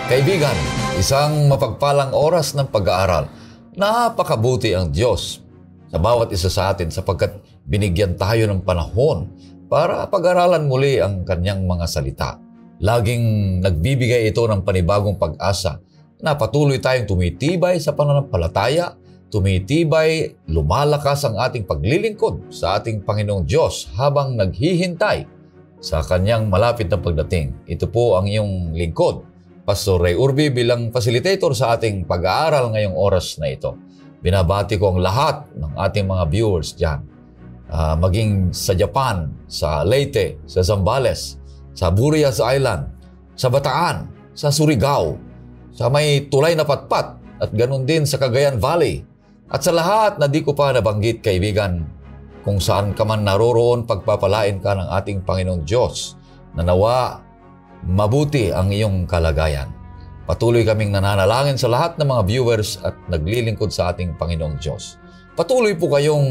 Kaibigan, isang mapagpalang oras ng pag-aaral. Napakabuti ang Diyos sa bawat isa sa atin sapagkat binigyan tayo ng panahon para pag-aralan muli ang kanyang mga salita. Laging nagbibigay ito ng panibagong pag-asa na patuloy tayong tumitibay sa pananampalataya, tumitibay, lumalakas ang ating paglilingkod sa ating Panginoong Diyos habang naghihintay sa kanyang malapit na pagdating. Ito po ang iyong lingkod, Pastor Ray Urbi, bilang facilitator sa ating pag-aaral ngayong oras na ito. Binabati ko ang lahat ng ating mga viewers dyan. Maging sa Japan, sa Leyte, sa Zambales, sa Burias Island, sa Bataan, sa Surigao, sa may tulay na patpat, at ganun din sa Cagayan Valley. At sa lahat na di ko pa nabanggit, kaibigan, kung saan ka man naroroon, pagpapalain ka ng ating Panginoong Diyos na nawa mabuti ang iyong kalagayan. Patuloy kaming nananalangin sa lahat ng mga viewers at naglilingkod sa ating Panginoong Diyos. Patuloy po kayong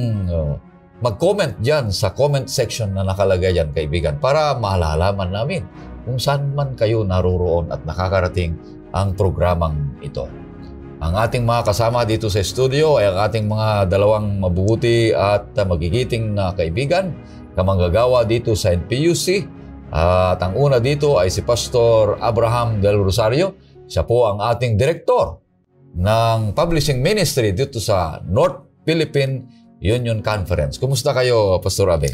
mag-comment dyan sa comment section na nakalagay dyan, kaibigan, para maalalaman namin kung saan man kayo naroroon at nakakarating ang programang ito. Ang ating mga kasama dito sa studio ay ang ating mga dalawang mabubuti at magigiting na kaibigan, kamanggagawa dito sa NPUC. At ang una dito ay si Pastor Abraham Del Rosario. Siya po ang ating direktor ng publishing ministry dito sa North Philippine Union Conference. Kumusta kayo, Pastor Abe?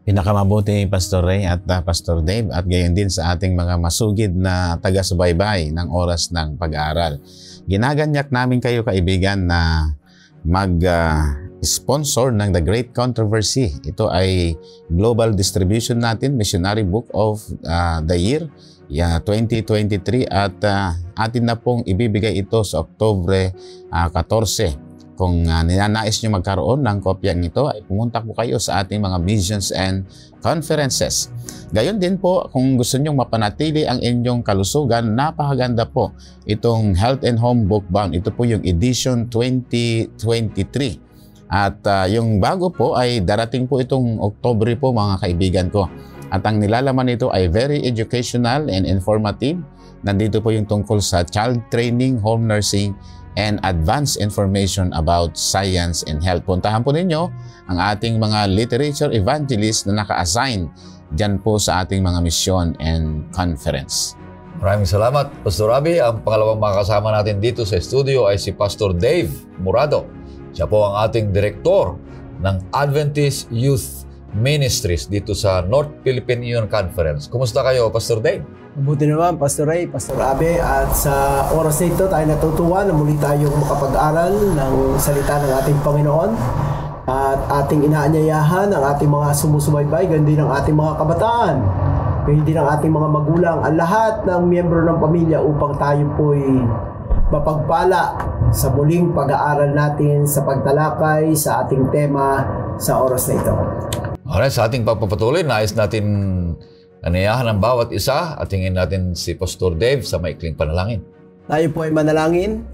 Pinakamabuti, Pastor Ray at Pastor Dave, at gayon din sa ating mga masugid na taga-subaybay ng oras ng pag-aaral. Ginaganyak namin kayo, kaibigan, na mag-sponsor ng The Great Controversy. Ito ay global distribution natin, Missionary Book of the Year 2023, at atin na pong ibibigay ito sa Oktubre 14. Kung ninanais nyo magkaroon ng kopyang ito, ay pumunta po kayo sa ating mga missions and conferences. Gayon din po, kung gusto nyo mapanatili ang inyong kalusugan, napakaganda po itong Health and Home Book Bound. Ito po yung edition 2023. At yung bago po ay darating po itong Oktubre po, mga kaibigan ko. At ang nilalaman nito ay very educational and informative. Nandito po yung tungkol sa child training, home nursing, and advanced information about science and health. Puntahan po ninyo ang ating mga literature evangelists na naka-assign dyan po sa ating mga mission and conference. Maraming salamat, Pastor Abi. Ang pangalawang makakasama natin dito sa studio ay si Pastor Dave Murado. Siya po ang ating direktor ng Adventist Youth Ministries dito sa North Philippine Union Conference. Kumusta kayo, Pastor Dave? Mabuti naman, Pastor Ray, Pastor Abe, at sa oras na ito tayo natutuwa na muli tayong makapag-aral ng salita ng ating Panginoon at ating inaanyayahan ang ating mga sumusubaybay, gandi ng ating mga kabataan, gandi ng ating mga magulang, ang lahat ng miyembro ng pamilya upang tayo po'y mapagpala sa muling pag-aaral natin sa pagtalakay sa ating tema sa oras na ito. Alright, sa ating pagpapatuloy, nais natin anayahan ang bawat isa at tingin natin si Pastor Dave sa maikling panalangin. Tayo po ay manalangin.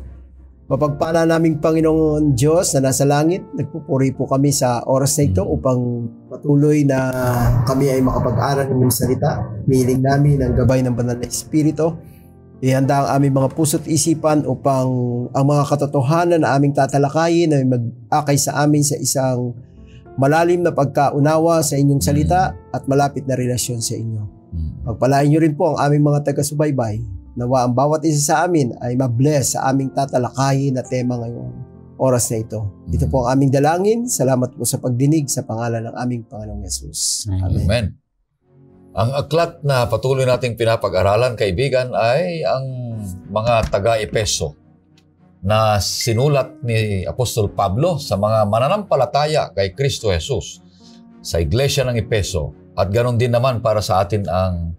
Mapagpala naming Panginoon Diyos na nasa langit, nagpupuri po kami sa oras na ito upang patuloy na kami ay makapag-aral ng iyong salita. Mihiling namin ang gabay ng Banal na Espiritu. Ihanda ang aming mga puso't isipan upang ang mga katotohanan na aming tatalakayin ay mag-akay sa amin sa isang malalim na pagkaunawa sa inyong salita at malapit na relasyon sa inyo. Pagpalain niyo rin po ang aming mga taga-subaybay. Nawa ang bawat isa sa amin ay mabless sa aming tatalakayin na tema ngayong oras na ito. Ito po ang aming dalangin. Salamat po sa pagdinig sa pangalan ng aming Panginoong Yesus. Amen. Amen. Ang aklat na patuloy nating pinapag-aralan, kaibigan, ay ang mga taga-Epeso na sinulat ni Apostol Pablo sa mga mananampalataya kay Kristo Jesus sa iglesia ng Epeso. At ganoon din naman para sa atin ang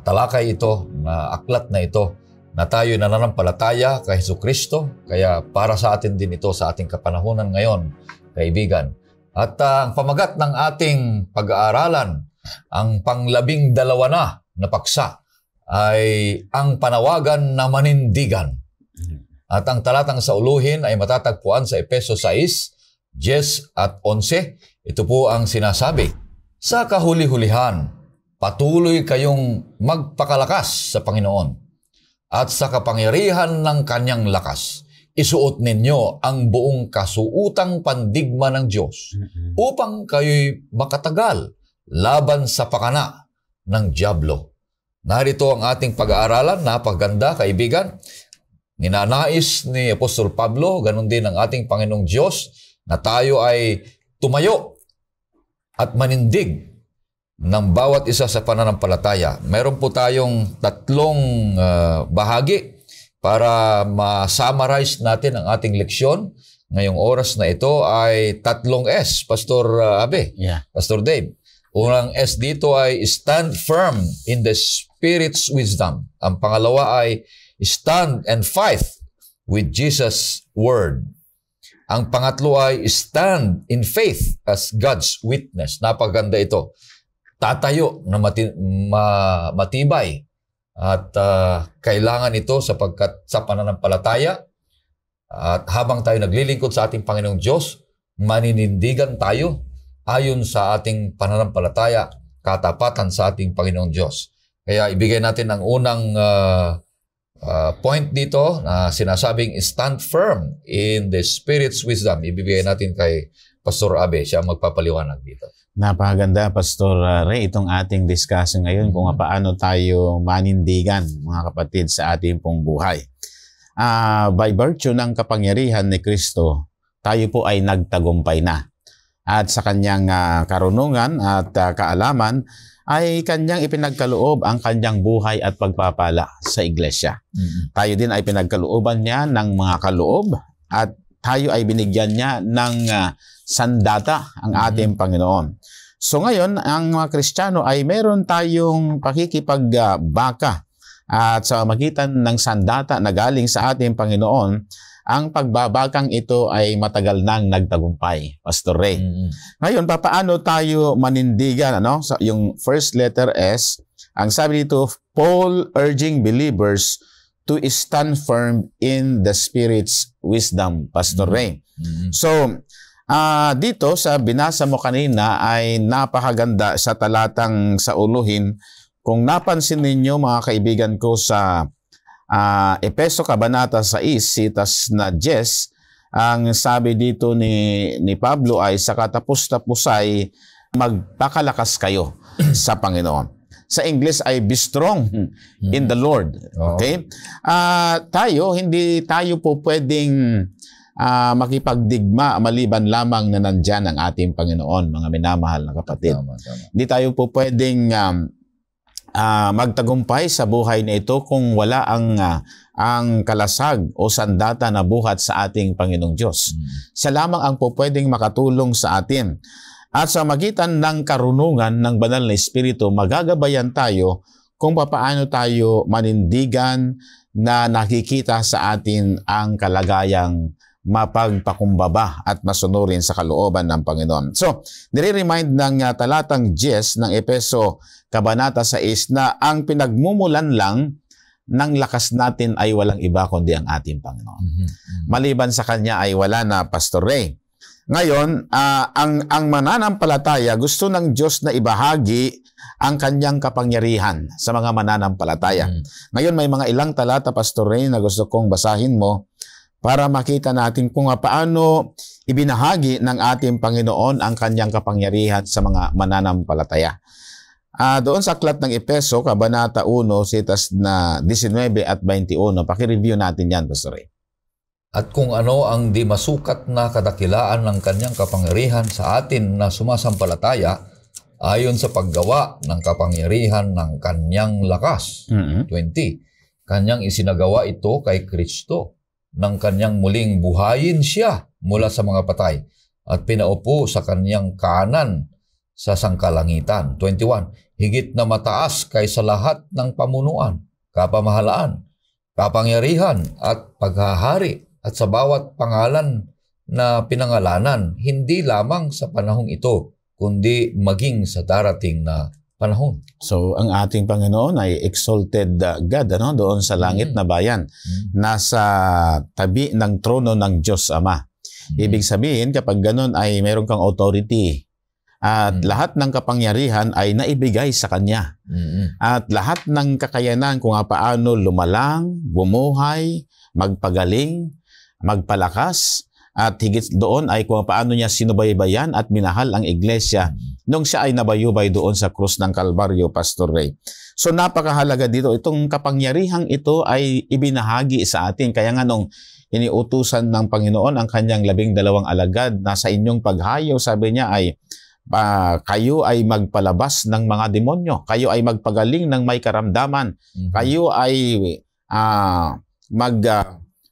talakay ito, na aklat na ito, na tayo nananampalataya kay Jesucristo. Kaya para sa atin din ito sa ating kapanahunan ngayon, kaibigan. At ang pamagat ng ating pag-aaralan, ang pang-12 na paksa, ay ang panawagan na manindigan. At ang talatang sa uluhin ay matatagpuan sa Epeso 6, 10 at 11. Ito po ang sinasabi, sa kahuli-hulihan, patuloy kayong magpakalakas sa Panginoon at sa kapangyarihan ng kanyang lakas, isuot ninyo ang buong kasuutang pandigma ng Diyos upang kayo'y makatagal laban sa pakana ng dyablo. Narito ang ating pag-aaralan. Napakaganda, kaibigan. Ninanais ni Apostol Pablo, ganun din ang ating Panginoong Diyos, na tayo ay tumayo at manindig ng bawat isa sa pananampalataya. Meron po tayong tatlong bahagi para ma-summarize natin ang ating leksyon. Ngayong oras na ito ay 3 S, Pastor Abe, Pastor Dave. Unang S dito ay stand firm in the Spirit's wisdom. Ang pangalawa ay stand and fight with Jesus' word. Ang pangatlo ay stand in faith as God's witness. Napaganda ito. Tatayo na matibay. At kailangan ito sapagkat sa pananampalataya at habang tayo naglilingkod sa ating Panginoong Diyos, maninindigan tayo ayon sa ating pananampalataya, katapatan sa ating Panginoong Diyos. Kaya ibigay natin ang unang point dito na sinasabing stand firm in the Spirit's wisdom. Ibigay natin kay Pastor Abe, siya magpapaliwanag dito. Napakaganda, Pastor Ray, itong ating discussion ngayon kung paano tayo manindigan, mga kapatid, sa ating pong buhay. By virtue ng kapangyarihan ni Kristo, tayo po ay nagtagumpay na. At sa kanyang karunungan at kaalaman, ay kanyang ipinagkaloob ang kanyang buhay at pagpapala sa iglesia. Tayo din ay pinagkalooban niya ng mga kaloob at tayo ay binigyan niya ng sandata, ang ating Panginoon. So ngayon, ang mga Kristiyano ay meron tayong pakikipagbaka at sa magitan ng sandata na galing sa ating Panginoon, ang pagbabakang ito ay matagal nang nagtagumpay, Pastor Ray. Ngayon, paano tayo manindigan? So, yung first letter S, ang sabi dito, Paul urging believers to stand firm in the Spirit's wisdom, Pastor Ray. So, dito sa binasa mo kanina ay napakaganda sa talatang sa uluhin. Kung napansin ninyo, mga kaibigan ko, sa Epeso Kabanata 6, sitas na 10, ang sabi dito ni Pablo ay sa katapos-tapos ay magpakalakas kayo sa Panginoon. Sa English ay be strong in the Lord. Okay? Hindi tayo po pwedeng makipagdigma maliban lamang na nandyan ang ating Panginoon, mga minamahal na kapatid. Hindi tayo po pwedeng magtagumpay sa buhay na ito kung wala ang kalasag o sandata na buhat sa ating Panginoong Diyos. Siya lamang ang po pwedeng makatulong sa atin. At sa magitan ng karunungan ng Banal na Espiritu, magagabayan tayo kung paano tayo manindigan na nakikita sa atin ang kalagayang mapagpakumbaba at masunurin sa kalooban ng Panginoon. So, nire-remind ng talatang 10 ng Epeso Kabanata 6 na ang pinagmumulan lang ng lakas natin ay walang iba kundi ang ating Panginoon. Maliban sa Kanya ay wala na, Pastor Ray. Ngayon, ang mananampalataya, gusto ng Diyos na ibahagi ang Kanyang kapangyarihan sa mga mananampalataya. Ngayon, may mga ilang talata, Pastor Ray, na gusto kong basahin mo para makita natin kung paano ibinahagi ng ating Panginoon ang Kanyang kapangyarihan sa mga mananampalataya. Doon sa aklat ng Epeso, Kabanata 1, sitas na 19 at 21, pakireview natin yan, Pastor Ray. At kung ano ang di masukat na kadakilaan ng Kanyang kapangyarihan sa atin na sumasampalataya, ayon sa paggawa ng kapangyarihan ng Kanyang lakas. 20. Kanyang isinagawa ito kay Kristo, nang Kanyang muling buhayin siya mula sa mga patay at pinaupo sa Kanyang kanan sa sangkalangitan. 21. Higit na mataas kaysa lahat ng pamunuan, kapamahalaan, kapangyarihan at paghahari at sa bawat pangalan na pinangalanan, hindi lamang sa panahong ito, kundi maging sa darating na panahon. So, ang ating Panginoon ay exalted God, doon sa langit na bayan, nasa tabi ng trono ng Diyos Ama. Ibig sabihin, kapag ganun ay meron kang authority At lahat ng kapangyarihan ay naibigay sa Kanya. At lahat ng kakayanan kung paano lumalang, bumuhay, magpagaling, magpalakas, at higit doon ay kung paano niya sinubaybayan at minahal ang iglesia nung siya ay nabayubay doon sa krus ng Kalbaryo, Pastor Ray. So napakahalaga dito, itong kapangyarihang ito ay ibinahagi sa atin. Kaya nga nung iniutusan ng Panginoon ang kanyang 12 alagad na sa inyong paghayaw, sabi niya ay kayo ay magpalabas ng mga demonyo, kayo ay magpagaling ng may karamdaman, kayo ay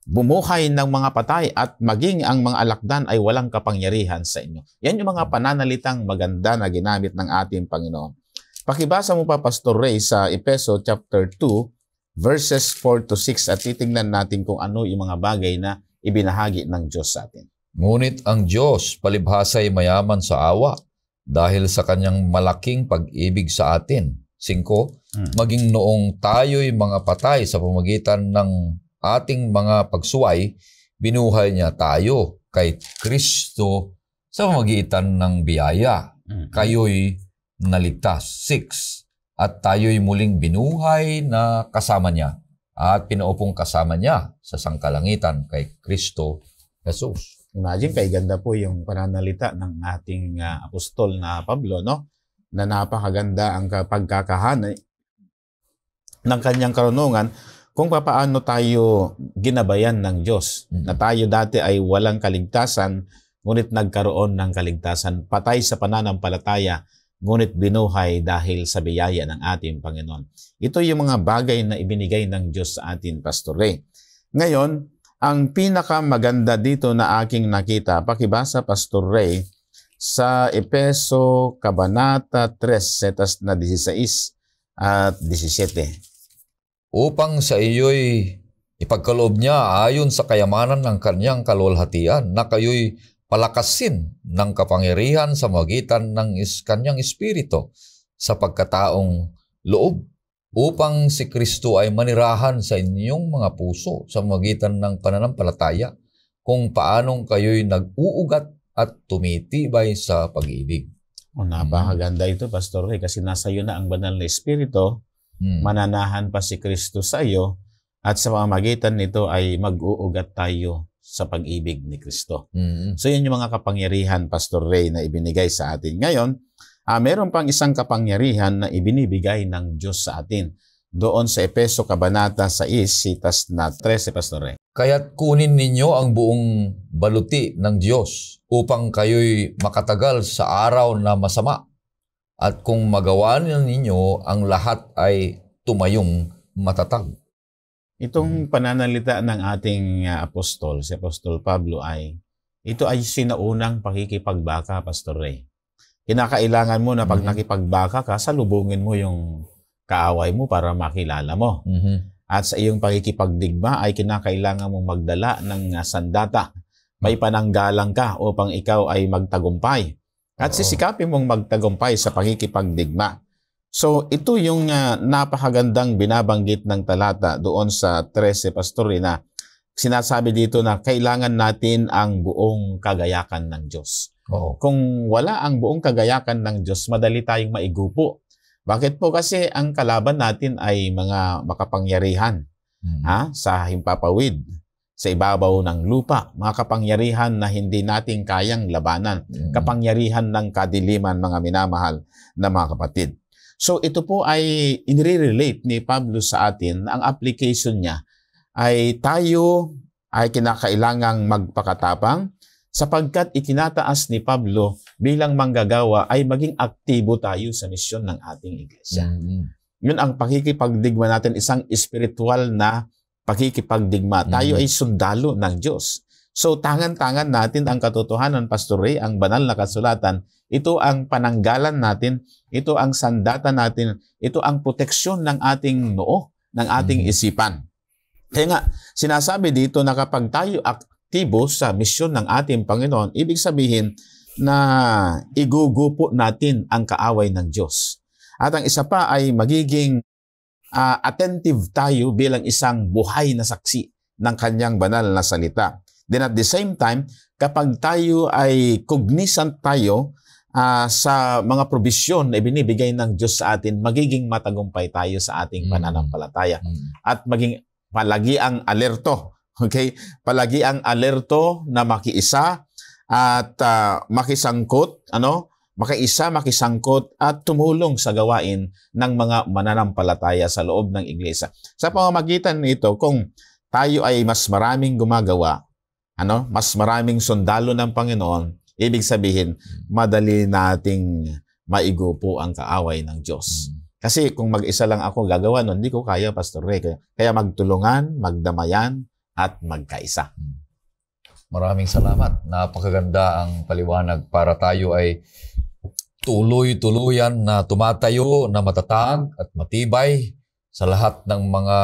bumuhay ng mga patay at maging ang mga alakdan ay walang kapangyarihan sa inyo. Yan yung mga pananalitang maganda na ginamit ng ating Panginoon. Pakibasa mo pa, Pastor Ray, sa Efeso chapter 2, verses 4 to 6 at titingnan natin kung ano yung mga bagay na ibinahagi ng Diyos sa atin. Ngunit ang Diyos palibhasa'y mayaman sa awa dahil sa kanyang malaking pag-ibig sa atin. 5, maging noong tayo'y mga patay sa pamamagitan ng ating mga pagsuway, binuhay niya tayo kay Kristo sa pamamagitan ng biyaya. Kayo'y naligtas. 6, at tayo'y muling binuhay na kasama niya at pinaupong kasama niya sa sangkalangitan kay Kristo Jesus. Imagine, kay ganda po yung pananalita ng ating apostol na Pablo, no? Na napakaganda ang pagkakahanay ng kanyang karunungan kung paano tayo ginabayan ng Diyos. Na tayo dati ay walang kaligtasan, ngunit nagkaroon ng kaligtasan. Patay sa pananampalataya, ngunit binuhay dahil sa biyaya ng ating Panginoon. Ito yung mga bagay na ibinigay ng Diyos sa atin, Pastor Ray. Ngayon, ang pinakamaganda dito na aking nakita, pakibasa, Pastor Ray, sa Efeso Kabanata 3, setas na 16 at 17. Upang sa iyo'y ipagkaloob niya ayon sa kayamanan ng kanyang kalwalhatian na kayo'y palakasin ng kapangyarihan sa magitan ng kanyang espiritu sa pagkataong loob, upang si Kristo ay manirahan sa inyong mga puso sa magitan ng pananampalataya, kung paanong kayo'y nag-uugat at tumitibay sa pag-ibig. Napakaganda ito, Pastor Ray, kasi nasa iyo na ang banal na espiritu. Mananahan pa si Kristo sa iyo at sa pamamagitan nito ay mag-uugat tayo sa pag-ibig ni Kristo. So yun yung mga kapangyarihan, Pastor Ray, na ibinigay sa atin. Ngayon, meron pang isang kapangyarihan na ibinibigay ng Diyos sa atin. Doon sa Efeso Kabanata 6, sitas na 13, Pastor Ray. Kaya't kunin ninyo ang buong baluti ng Diyos upang kayo'y makatagal sa araw na masama. At kung magawa ninyo, ang lahat ay tumayong matatag. Itong pananalita ng ating apostol, si Apostol Pablo, ito ay sinaunang pakikipagbaka, Pastor Ray. Kinakailangan mo na pag nakipagbaka ka, salubungin mo yung kaaway mo para makilala mo. At sa iyong pakikipagdigma ay kinakailangan mong magdala ng sandata. May pananggalang ka upang ikaw ay magtagumpay. At sisikapin mong magtagumpay sa pakikipagdigma. So ito yung napakagandang binabanggit ng talata doon sa 13, Pastor, na sinasabi dito na kailangan natin ang buong kagayakan ng Diyos. Kung wala ang buong kagayakan ng Diyos, madali tayong maigupo. Bakit po? Kasi ang kalaban natin ay mga makapangyarihan sa himpapawid, sa ibabaw ng lupa, mga kapangyarihan na hindi natin kayang labanan, kapangyarihan ng kadiliman, mga minamahal na mga kapatid. So ito po ay inire-relate ni Pablo sa atin na ang application niya ay tayo ay kinakailangang magpakatapang sapagkat itinataas ni Pablo bilang manggagawa ay maging aktibo tayo sa misyon ng ating iglesia. Yun ang pakikipagdigma natin, isang spiritual na pakikipagdigma. Tayo ay sundalo ng Diyos. So, tangan-tangan natin ang katotohanan, Pastor Ray, ang banal na kasulatan. Ito ang pananggalan natin, ito ang sandata natin, ito ang proteksyon ng ating noo, ng ating isipan. Kaya nga, sinasabi dito na kapag tayo aktibo sa misyon ng ating Panginoon, ibig sabihin na igugupo natin ang kaaway ng Diyos. At ang isa pa ay magiging attentive tayo bilang isang buhay na saksi ng kanyang banal na salita. Then at the same time, kapag tayo ay cognizant tayo sa mga probisyon na ibinibigay ng Diyos sa atin, magiging matagumpay tayo sa ating pananampalataya. At maging palagi ang alerto. Okay? Palagi ang alerto na makiisa at makisangkot, makisangkot at tumulong sa gawain ng mga mananampalataya sa loob ng iglesia. Sa pamamagitan nito, kung tayo ay mas maraming gumagawa, mas maraming sundalo ng Panginoon, ibig sabihin, madali nating maigupo ang kaaway ng Diyos. Kasi kung mag-isa lang ako gagawa nun, hindi ko kaya, Pastor Ray. Kaya magtulungan, magdamayan, at magkaisa. Maraming salamat. Napakaganda ang paliwanag para tayo ay tuloy-tuluyan na tumatayo, na matatag at matibay sa lahat ng mga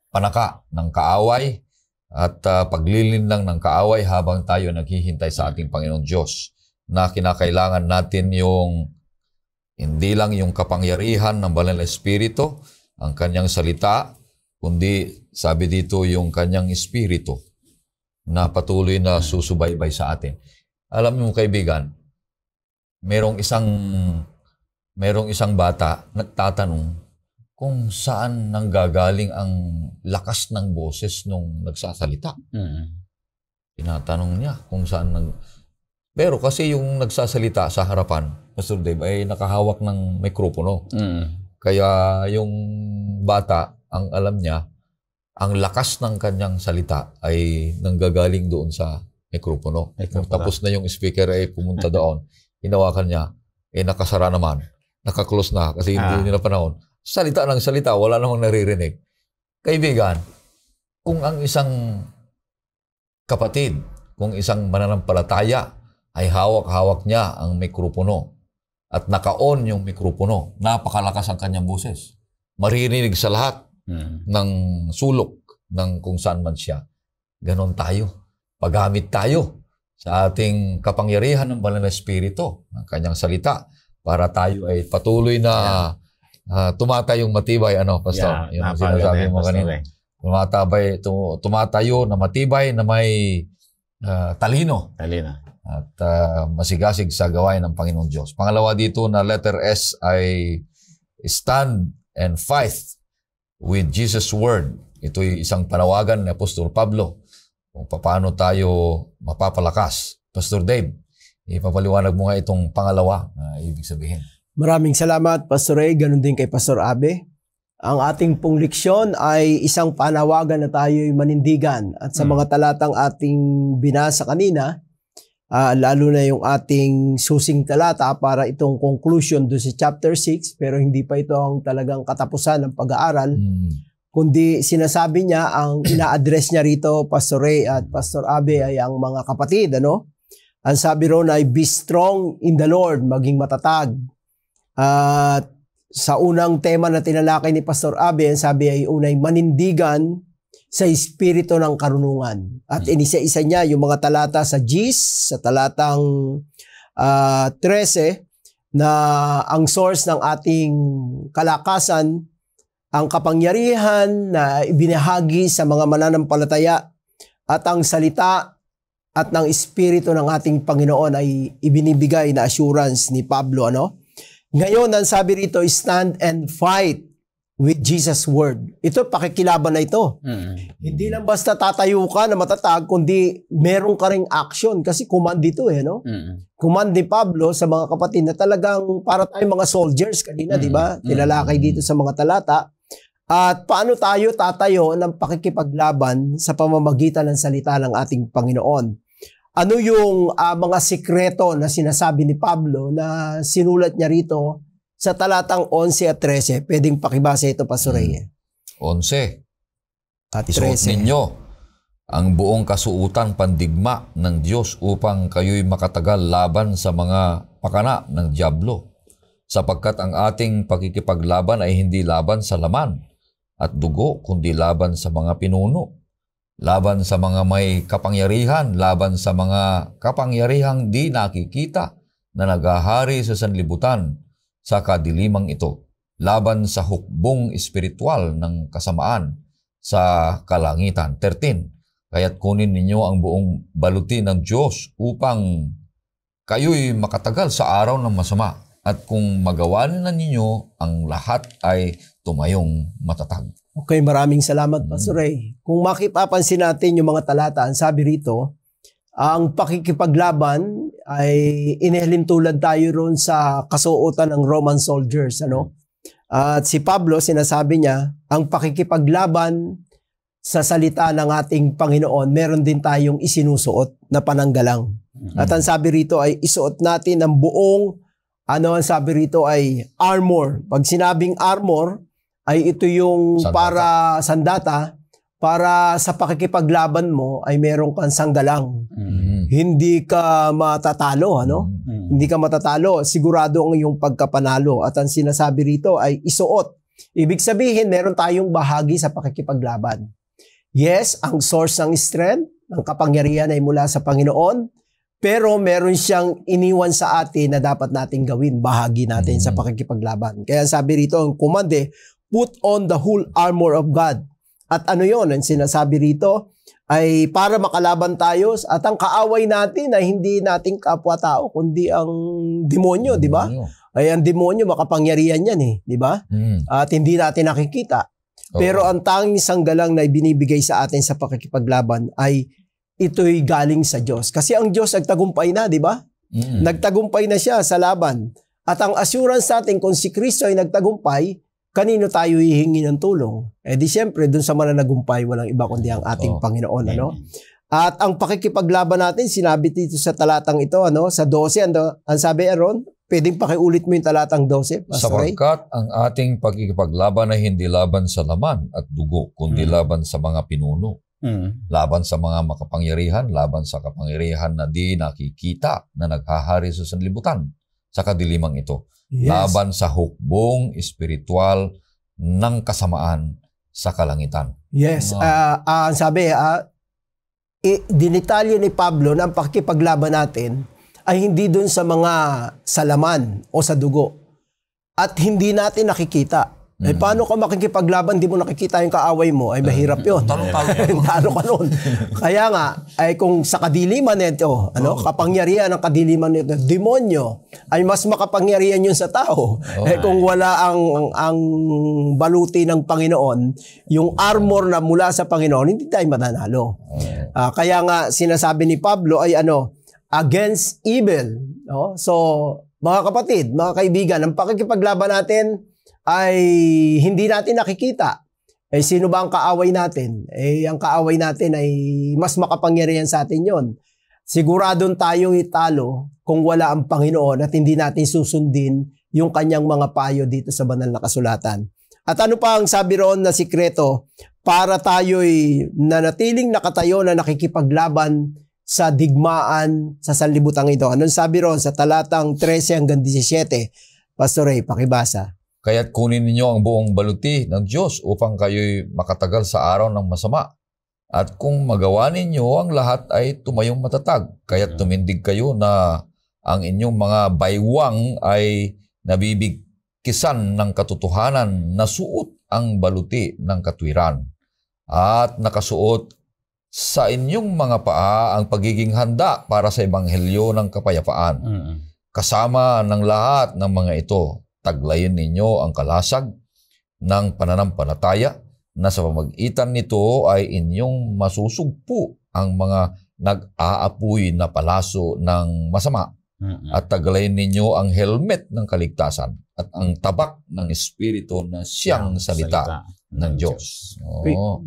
panaka ng kaaway at paglilinlang ng kaaway habang tayo naghihintay sa ating Panginoong Diyos, na kinakailangan natin yung hindi lang yung kapangyarihan ng Banal na Espiritu, ang kanyang salita, kundi sabi dito yung kanyang Espiritu na patuloy na susubaybay sa atin. Alam mo kaibigan, merong isang bata nagtatanong kung saan nanggagaling ang lakas ng boses nung nagsasalita. Tinatanong niya kung saan Pero kasi yung nagsasalita sa harapan, Pastor Dave, ay nakahawak ng mikropono. Kaya yung bata, ang alam niya, ang lakas ng kanyang salita ay nanggagaling doon sa mikropono. Tapos na yung speaker ay pumunta doon, hinawakan niya, nakasara naman, nakaklose na kasi hindi nila panahon. Salita ng salita, wala namang naririnig. Kaibigan, kung ang isang kapatid, kung isang mananampalataya ay hawak-hawak niya ang mikropono at naka-on yung mikropono, napakalakas ang kanyang boses. Maririnig sa lahat ng sulok ng kung saan man siya. Ganon tayo. Paggamit tayo sa ating kapangyarihan ng Banal na Espiritu, ng kanyang salita, para tayo ay patuloy na tumatayong matibay, Pastor? Yung sinasabi mo kanina. Tumatayo na matibay, na may talino. At masigasig sa gawain ng Panginoong Diyos. Pangalawa dito na letter S ay stand and fight with Jesus' word. Ito'y isang panawagan ni Apostol Pablo kung paano tayo mapapalakas. Pastor Dave, ipapaliwanag mo nga itong pangalawa na ibig sabihin. Maraming salamat, Pastor Ray. Ganun din kay Pastor Abe. Ang ating pong leksyon ay isang panawagan na tayo'y manindigan. At sa mga talatang ating binasa kanina, lalo na yung ating susing talata para itong conclusion doon sa chapter 6, pero hindi pa ito ang talagang katapusan ng pag-aaral, kundi sinasabi niya, ang ina-address niya rito, Pastor Ray at Pastor Abe, ay ang mga kapatid. Ang sabi ron ay, be strong in the Lord, maging matatag. At sa unang tema na tinalakay ni Pastor Abe, ang sabi ay unay manindigan sa espiritu ng karunungan. At inisa-isa niya yung mga talata sa Gs, sa talatang 13, na ang source ng ating kalakasan, ang kapangyarihan na ibinahagi sa mga mananampalataya, at ang salita at ng espiritu ng ating Panginoon ay ibinibigay na assurance ni Pablo. Ngayon, ang sabi rito, stand and fight with Jesus' word. Ito, pakikilaban na ito. Hindi lang basta tatayo ka na matatag, kundi meron ka ring action. Kasi command dito Command ni Pablo sa mga kapatid na talagang para tayong mga soldiers kanina, di ba? Tinalakay dito sa mga talata. At paano tayo tatayo ng pakikipaglaban sa pamamagitan ng salita ng ating Panginoon? Ano yung mga sikreto na sinasabi ni Pablo na sinulat niya rito sa talatang 11 at 13? Pwedeng pakibasa ito, Pastor Ray. 11. At Isuot 13. ninyo ang buong kasuutan pandigma ng Diyos upang kayo'y makatagal laban sa mga pakana ng dyablo. Sapagkat ang ating pakikipaglaban ay hindi laban sa laman at dugo, kundi laban sa mga pinuno, laban sa mga may kapangyarihan, laban sa mga kapangyarihang di nakikita na naghahari sa sanlibutan sa kadilimang ito, laban sa hukbong espiritual ng kasamaan sa kalangitan. 13. Kaya't kunin ninyo ang buong baluti ng Diyos upang kayo'y makatagal sa araw ng masama. At kung magawa na ninyo, ang lahat ay tumayong matatag. Okay, maraming salamat, Pastor Ray. Kung makipapansin natin yung mga talata, ang sabi rito, ang pakikipaglaban ay inihalintulad tayo ron sa kasuotan ng Roman soldiers. Ano? At si Pablo, sinasabi niya, ang pakikipaglaban sa salita ng ating Panginoon, meron din tayong isinusuot na pananggalang. At ang sabi rito ay isuot natin ang buong, ang sabi rito ay armor. Pag sinabing armor, ay ito yung sandata, para sa pakikipaglaban mo ay meron kang sanggalang. Hindi ka matatalo, Hindi ka matatalo. Sigurado ang iyong pagkapanalo. At ang sinasabi rito ay isuot. Ibig sabihin, meron tayong bahagi sa pakikipaglaban. Yes, ang source ng strength, ng kapangyarihan ay mula sa Panginoon, pero meron siyang iniwan sa atin na dapat nating gawin, bahagi natin sa pakikipaglaban. Kaya sabi rito, ang kumande, put on the whole armor of God. At ano yon? Ang sinasabi rito ay para makalaban tayo at ang kaaway natin ay hindi nating kapwa-tao, kundi ang demonyo, di ba? Ay ang demonyo, makapangyarihan yan di ba? At hindi natin nakikita. Pero ang tanging sanggalang na ibinibigay sa atin sa pakikipaglaban ay ito'y galing sa Diyos. Kasi ang Diyos nagtagumpay na, di ba? Nagtagumpay na siya sa laban. At ang assurance natin kung si Kristo ay nagtagumpay, kanino tayo hihingi ng tulong? Di siyempre, dun sa mananagumpay, walang iba kundi ang ating Panginoon. At ang pakikipaglaban natin, sinabi dito sa talatang ito, sa 12, ang sabi, Aaron, pwedeng pakiulit mo yung talatang 12, Pastor Ray? Sapagkat ang ating pakikipaglaban ay hindi laban sa laman at dugo, kundi laban sa mga pinuno. Laban sa mga makapangyarihan, laban sa kapangyarihan na di nakikita na naghahari sa sanlibutan sa kadilimang ito. Yes. Laban sa hukbong espiritual ng kasamaan sa kalangitan. Yes. Ang sabi, dinitalyo ni Pablo na ang pakikipaglaban natin ay hindi dun sa mga salaman o sa dugo. At hindi natin nakikita. Paano ka makikipaglaban, di mo nakikita yung kaaway mo, ay mahirap yun. Talo ka nun. Kaya nga, ay kung sa kadiliman nito, kapangyarihan ng kadiliman nito, demonyo, ay mas makapangyarihan yun sa tao. Kung wala ang baluti ng Panginoon, yung armor na mula sa Panginoon, hindi tayo mananalo. Kaya nga, sinasabi ni Pablo ay against evil. So, mga kapatid, mga kaibigan, ang pakikipaglaban natin ay hindi natin nakikita. Sino ba ang kaaway natin? Ang kaaway natin ay mas makapangyarihan sa atin yon. Siguradong tayong italo kung wala ang Panginoon at hindi natin susundin yung kanyang mga payo dito sa banal na kasulatan. At ano pa ang sabi roon na sikreto para tayo'y nanatiling nakatayo na nakikipaglaban sa digmaan sa sanlibutan ito? Anong sabi roon sa talatang 13 hanggang 17? Pastor Ray, pakibasa. Kaya't kunin ninyo ang buong baluti ng Diyos upang kayo'y makatagal sa araw ng masama. At kung magawa ninyo, ang lahat ay tumayong matatag. Kaya't tumindig kayo na ang inyong mga baywang ay nabibigkisan ng katotohanan na suot ang baluti ng katwiran. At nakasuot sa inyong mga paa ang pagiging handa para sa ebanghelyo ng kapayapaan. Kasama ng lahat ng mga ito, taglayin ninyo ang kalasag ng pananampalataya na sa pamagitan nito ay inyong masusugpo ang mga nag-aapoy na palaso ng masama. At taglayin ninyo ang helmet ng kaligtasan at ang tabak ng Espiritu na siyang salita ng Diyos.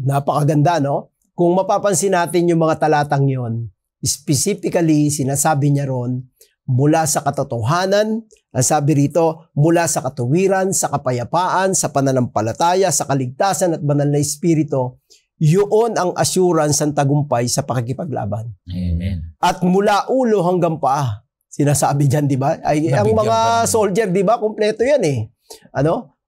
Napakaganda, no? Kung mapapansin natin yung mga talatang yon, specifically sinasabi niya ron, mula sa katotohanan, ang sabi rito, mula sa katuwiran, sa kapayapaan, sa pananampalataya, sa kaligtasan at banal na espiritu, yun ang assurance ng tagumpay sa pakikipaglaban. Amen. At mula ulo hanggang paa, sinasabi dyan, di ba? Ang mga soldier, di ba? Kompleto yan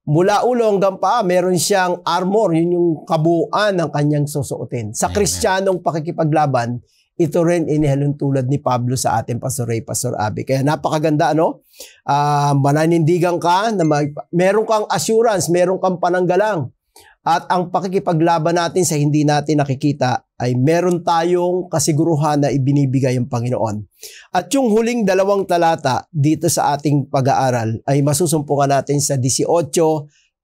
Mula ulo hanggang paa, meron siyang armor, yun yung kabuuan ng kanyang susuotin. Sa Kristiyanong pakikipaglaban, ito rin inihalintulad ni Pablo sa ating Pastor Ray, Pastor Abby. Kaya napakaganda, mananindigan ka na meron kang assurance, meron kang pananggalang. At ang pakikipaglaban natin sa hindi natin nakikita ay meron tayong kasiguruhan na ibinibigay ang Panginoon. At yung huling 2 talata dito sa ating pag-aaral ay masusumpungan natin sa 18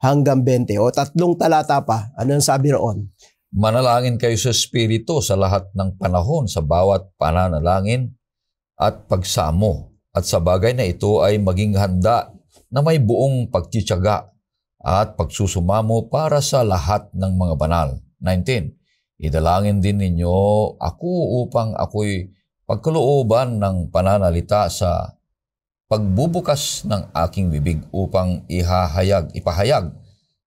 hanggang 20 o 3 talata pa. Ano ang sabi roon? Manalangin kayo sa Espiritu sa lahat ng panahon, sa bawat pananalangin at pagsamo. At sa bagay na ito ay maging handa na may buong pagtitiyaga at pagsusumamo para sa lahat ng mga banal. 19. Idalangin din ninyo ako upang ako'y pagkalooban ng pananalita sa pagbubukas ng aking bibig upang ipahayag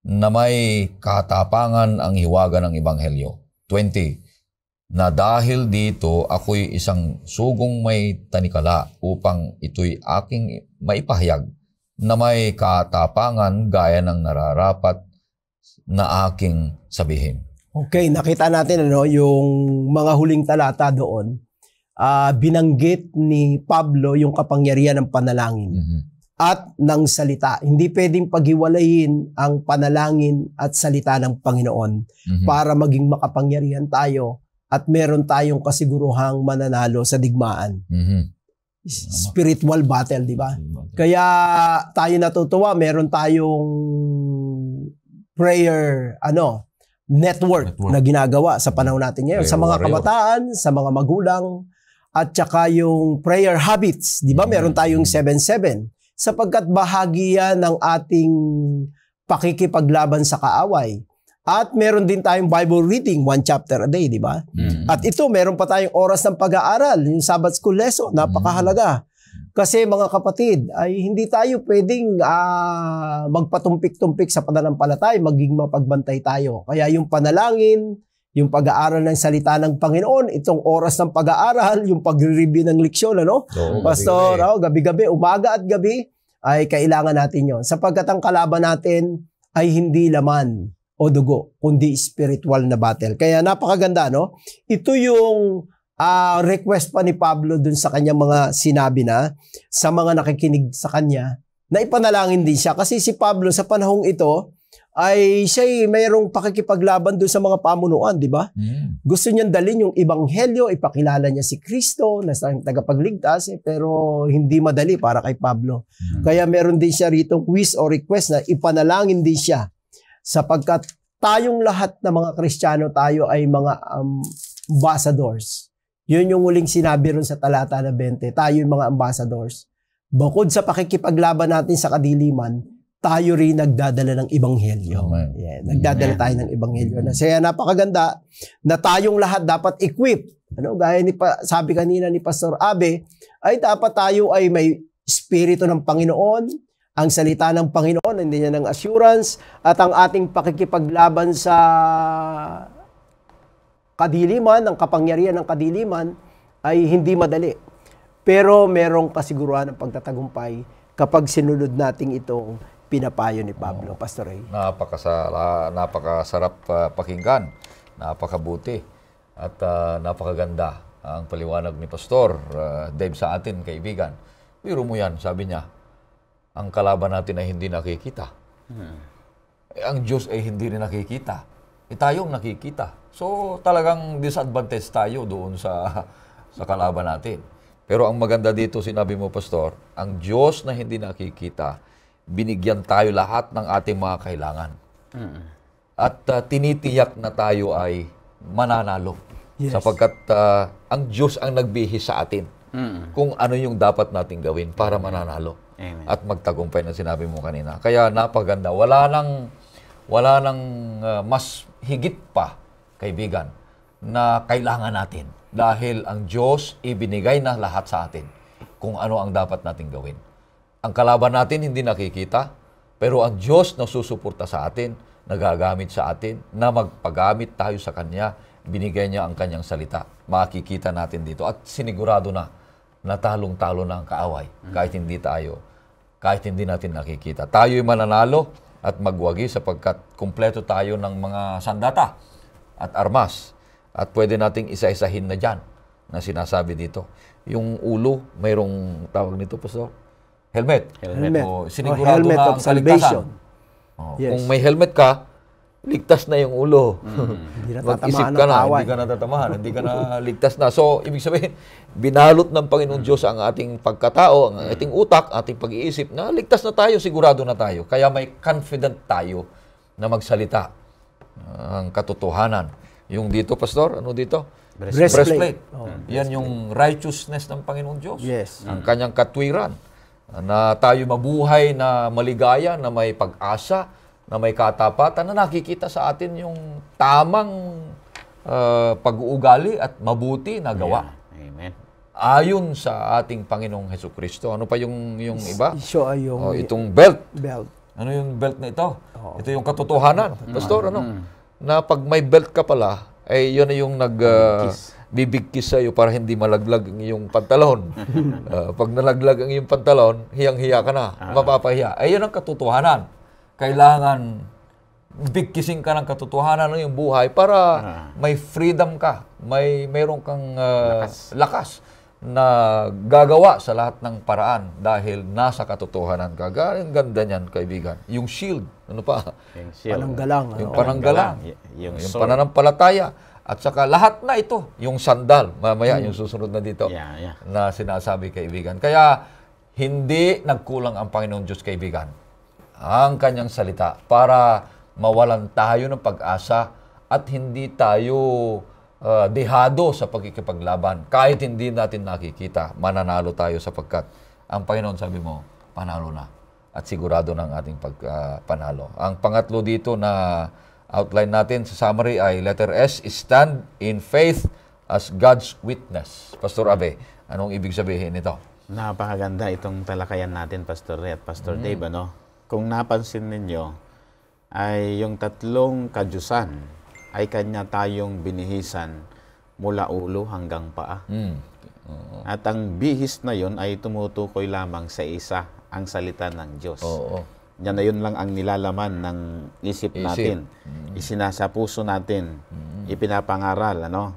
na may katapangan ang hiwaga ng Ebanghelyo. 20. Na dahil dito ako'y isang sugong may tanikala upang ito'y aking maipahayag na may katapangan gaya ng nararapat na aking sabihin. Okay, nakita natin yung mga huling talata doon. Binanggit ni Pablo yung kapangyarihan ng panalangin at ng salita. Hindi pwedeng paghiwalayin ang panalangin at salita ng Panginoon para maging makapangyarihan tayo at meron tayong kasiguruhang mananalo sa digmaan. Spiritual battle, di ba? Kaya tayo natutuwa, meron tayong prayer network na ginagawa sa panahon natin ngayon. Sa mga kabataan, sa mga magulang, at saka yung prayer habits, di ba? Meron tayong 7-7 sapagkat bahagi yan ng ating pakikipaglaban sa kaaway. At meron din tayong Bible reading, 1 chapter a day, di ba? At ito, meron pa tayong oras ng pag-aaral, yung Sabbath School lesson, napakahalaga. Kasi mga kapatid, ay hindi tayo pwedeng magpatumpik-tumpik sa pananampalataya, maging mapagbantay tayo. Kaya yung panalangin, yung pag-aaral ng salita ng Panginoon, itong oras ng pag-aaral, yung pag-review ng leksyon, Pastor, gabi-gabi, umaga at gabi, ay kailangan natin yon. Sapagkat ang kalaban natin ay hindi laman o dugo, kundi spiritual na battle. Kaya napakaganda, no? Ito yung request pa ni Pablo dun sa kanyang mga sinabi na sa mga nakikinig sa kanya na ipanalangin din siya. Kasi si Pablo sa panahong ito ay siya'y mayroong pakikipaglaban dun sa mga pamunuan, di ba? Gusto niyang dalhin yung ebanghelyo, ipakilala niya si Kristo na tagapagligtas, pero hindi madali para kay Pablo. Kaya meron din siya rito wish or request na ipanalangin din siya sapagkat tayong lahat na mga Kristiyano, tayo ay mga ambassadors. Yun yung huling sinabi ron sa talata na 20. Tayo yung mga ambassadors. Bukod sa pakikipaglaban natin sa kadiliman, tayo rin nagdadala ng ebanghelyo. Yeah, nagdadala tayo ng ebanghelyo. Kaya napakaganda na tayong lahat dapat equip. Gaya sabi kanina ni Pastor Abe, ay dapat tayo ay may espiritu ng Panginoon, ang salita ng Panginoon, hindi niya ng assurance, at ang ating pakikipaglaban sa kadiliman, ang kapangyarihan ng kadiliman, ay hindi madali. Pero merong kasiguruhan ng pagtatagumpay kapag sinunod nating itong pinapayo ni Pablo. Pastor Ray. Napakasarap pakinggan, napakabuti, at napakaganda ang paliwanag ni Pastor Dave sa atin, kaibigan. Biro mo yan, sabi niya, ang kalaban natin ay hindi nakikita. Ang Diyos ay hindi rin nakikita. Tayong nakikita. So talagang disadvantage tayo doon sa kalaban natin. Pero ang maganda dito, sinabi mo, Pastor, ang Diyos na hindi nakikita, binigyan tayo lahat ng ating mga kailangan. At tinitiyak na tayo ay mananalo. Yes. Sapagkat ang Diyos ang nagbihis sa atin kung ano yung dapat nating gawin para mananalo. Amen. At magtagumpay na sinabi mo kanina. Kaya napaganda. Wala nang mas higit pa, kaibigan, na kailangan natin. Dahil ang Diyos ibinigay na lahat sa atin kung ano ang dapat nating gawin. Ang kalaban natin hindi nakikita, pero ang Diyos na susuporta sa atin, nagagamit sa atin, na magpagamit tayo sa Kanya, binigay niya ang Kanyang salita. Makikita natin dito at sinigurado na talong-talo na ang kaaway kahit hindi natin nakikita. Tayo'y mananalo at magwagi sapagkat kumpleto tayo ng mga sandata at armas. At pwede nating isa-isahin na dyan na sinasabi dito. Yung ulo, mayroong tawag nito, Pastor? Helmet. Helmet. O, sinigurado helmet na of ang salvation. Yes. Kung may helmet ka, ligtas na yung ulo. Hindi na Mag-isip tatamaan ka ng na, kawan. hindi ka na tatamahan, hindi ka na ligtas na. So, ibig sabihin, binalot ng Panginoon Diyos ang ating pagkatao, ang ating utak, ating pag-iisip, na ligtas na tayo, sigurado na tayo. Kaya may confident tayo na magsalita ang katotohanan. Yung dito, Pastor, ano dito? Breastplate. Yan yung righteousness ng Panginoon Diyos. Yes. Ang kanyang katwiran. Na tayo mabuhay na maligaya, na may pag-asa, na may katapatan, na nakikita sa atin yung tamang pag-uugali at mabuti na gawa. Amen. Ayon sa ating Panginoong Hesukristo. Ano pa yung iba? Siya ay yung Itong belt. belt. Ano yung belt na ito? Ito yung katotohanan. Pastor, ano? Na pag may belt ka pala, ay yun na yung bibigkis sa'yo para hindi malaglag ang iyong pantalon. Pag nalaglag ang iyong pantalon, hiyang-hiya ka na. Mapapahiya. Ay yun ang katotohanan. Kailangan bigkising ka ng katotohanan ng iyong buhay para may freedom ka. Mayroon kang lakas na gagawa sa lahat ng paraan dahil nasa katotohanan ka. Ang ganda niyan, kaibigan. Yung shield, ano pa? Yung shield. Pananggalang. Yung pananggalang. Yung Yung sword. pananampalataya. At saka lahat na ito, yung sandal, mamaya yung susunod na dito, Yeah. na sinasabi, kaibigan. Kaya hindi nagkulang ang Panginoon Diyos, kaibigan, ang kanyang salita para mawalan tayo ng pag-asa at hindi tayo dehado sa pagkikipaglaban. Kahit hindi natin nakikita, mananalo tayo sapagkat ang Panginoon, sabi mo, panalo na. At sigurado ng ating panalo. Ang pangatlo dito na outline natin sa summary ay letter S, stand in faith as God's witness. Pastor Abe, anong ibig sabihin nito? Napakaganda itong talakayan natin, Pastor Ray at Pastor Dave, ano? Kung napansin ninyo, ay yung tatlong kadyusan ay kanya tayong binihisan mula ulo hanggang paa. At ang bihis na yon ay tumutukoy lamang sa isa, ang salita ng Diyos. Oo. Yan na yun lang ang nilalaman ng isip natin. Isinasa puso natin, ipinapangaral, ano?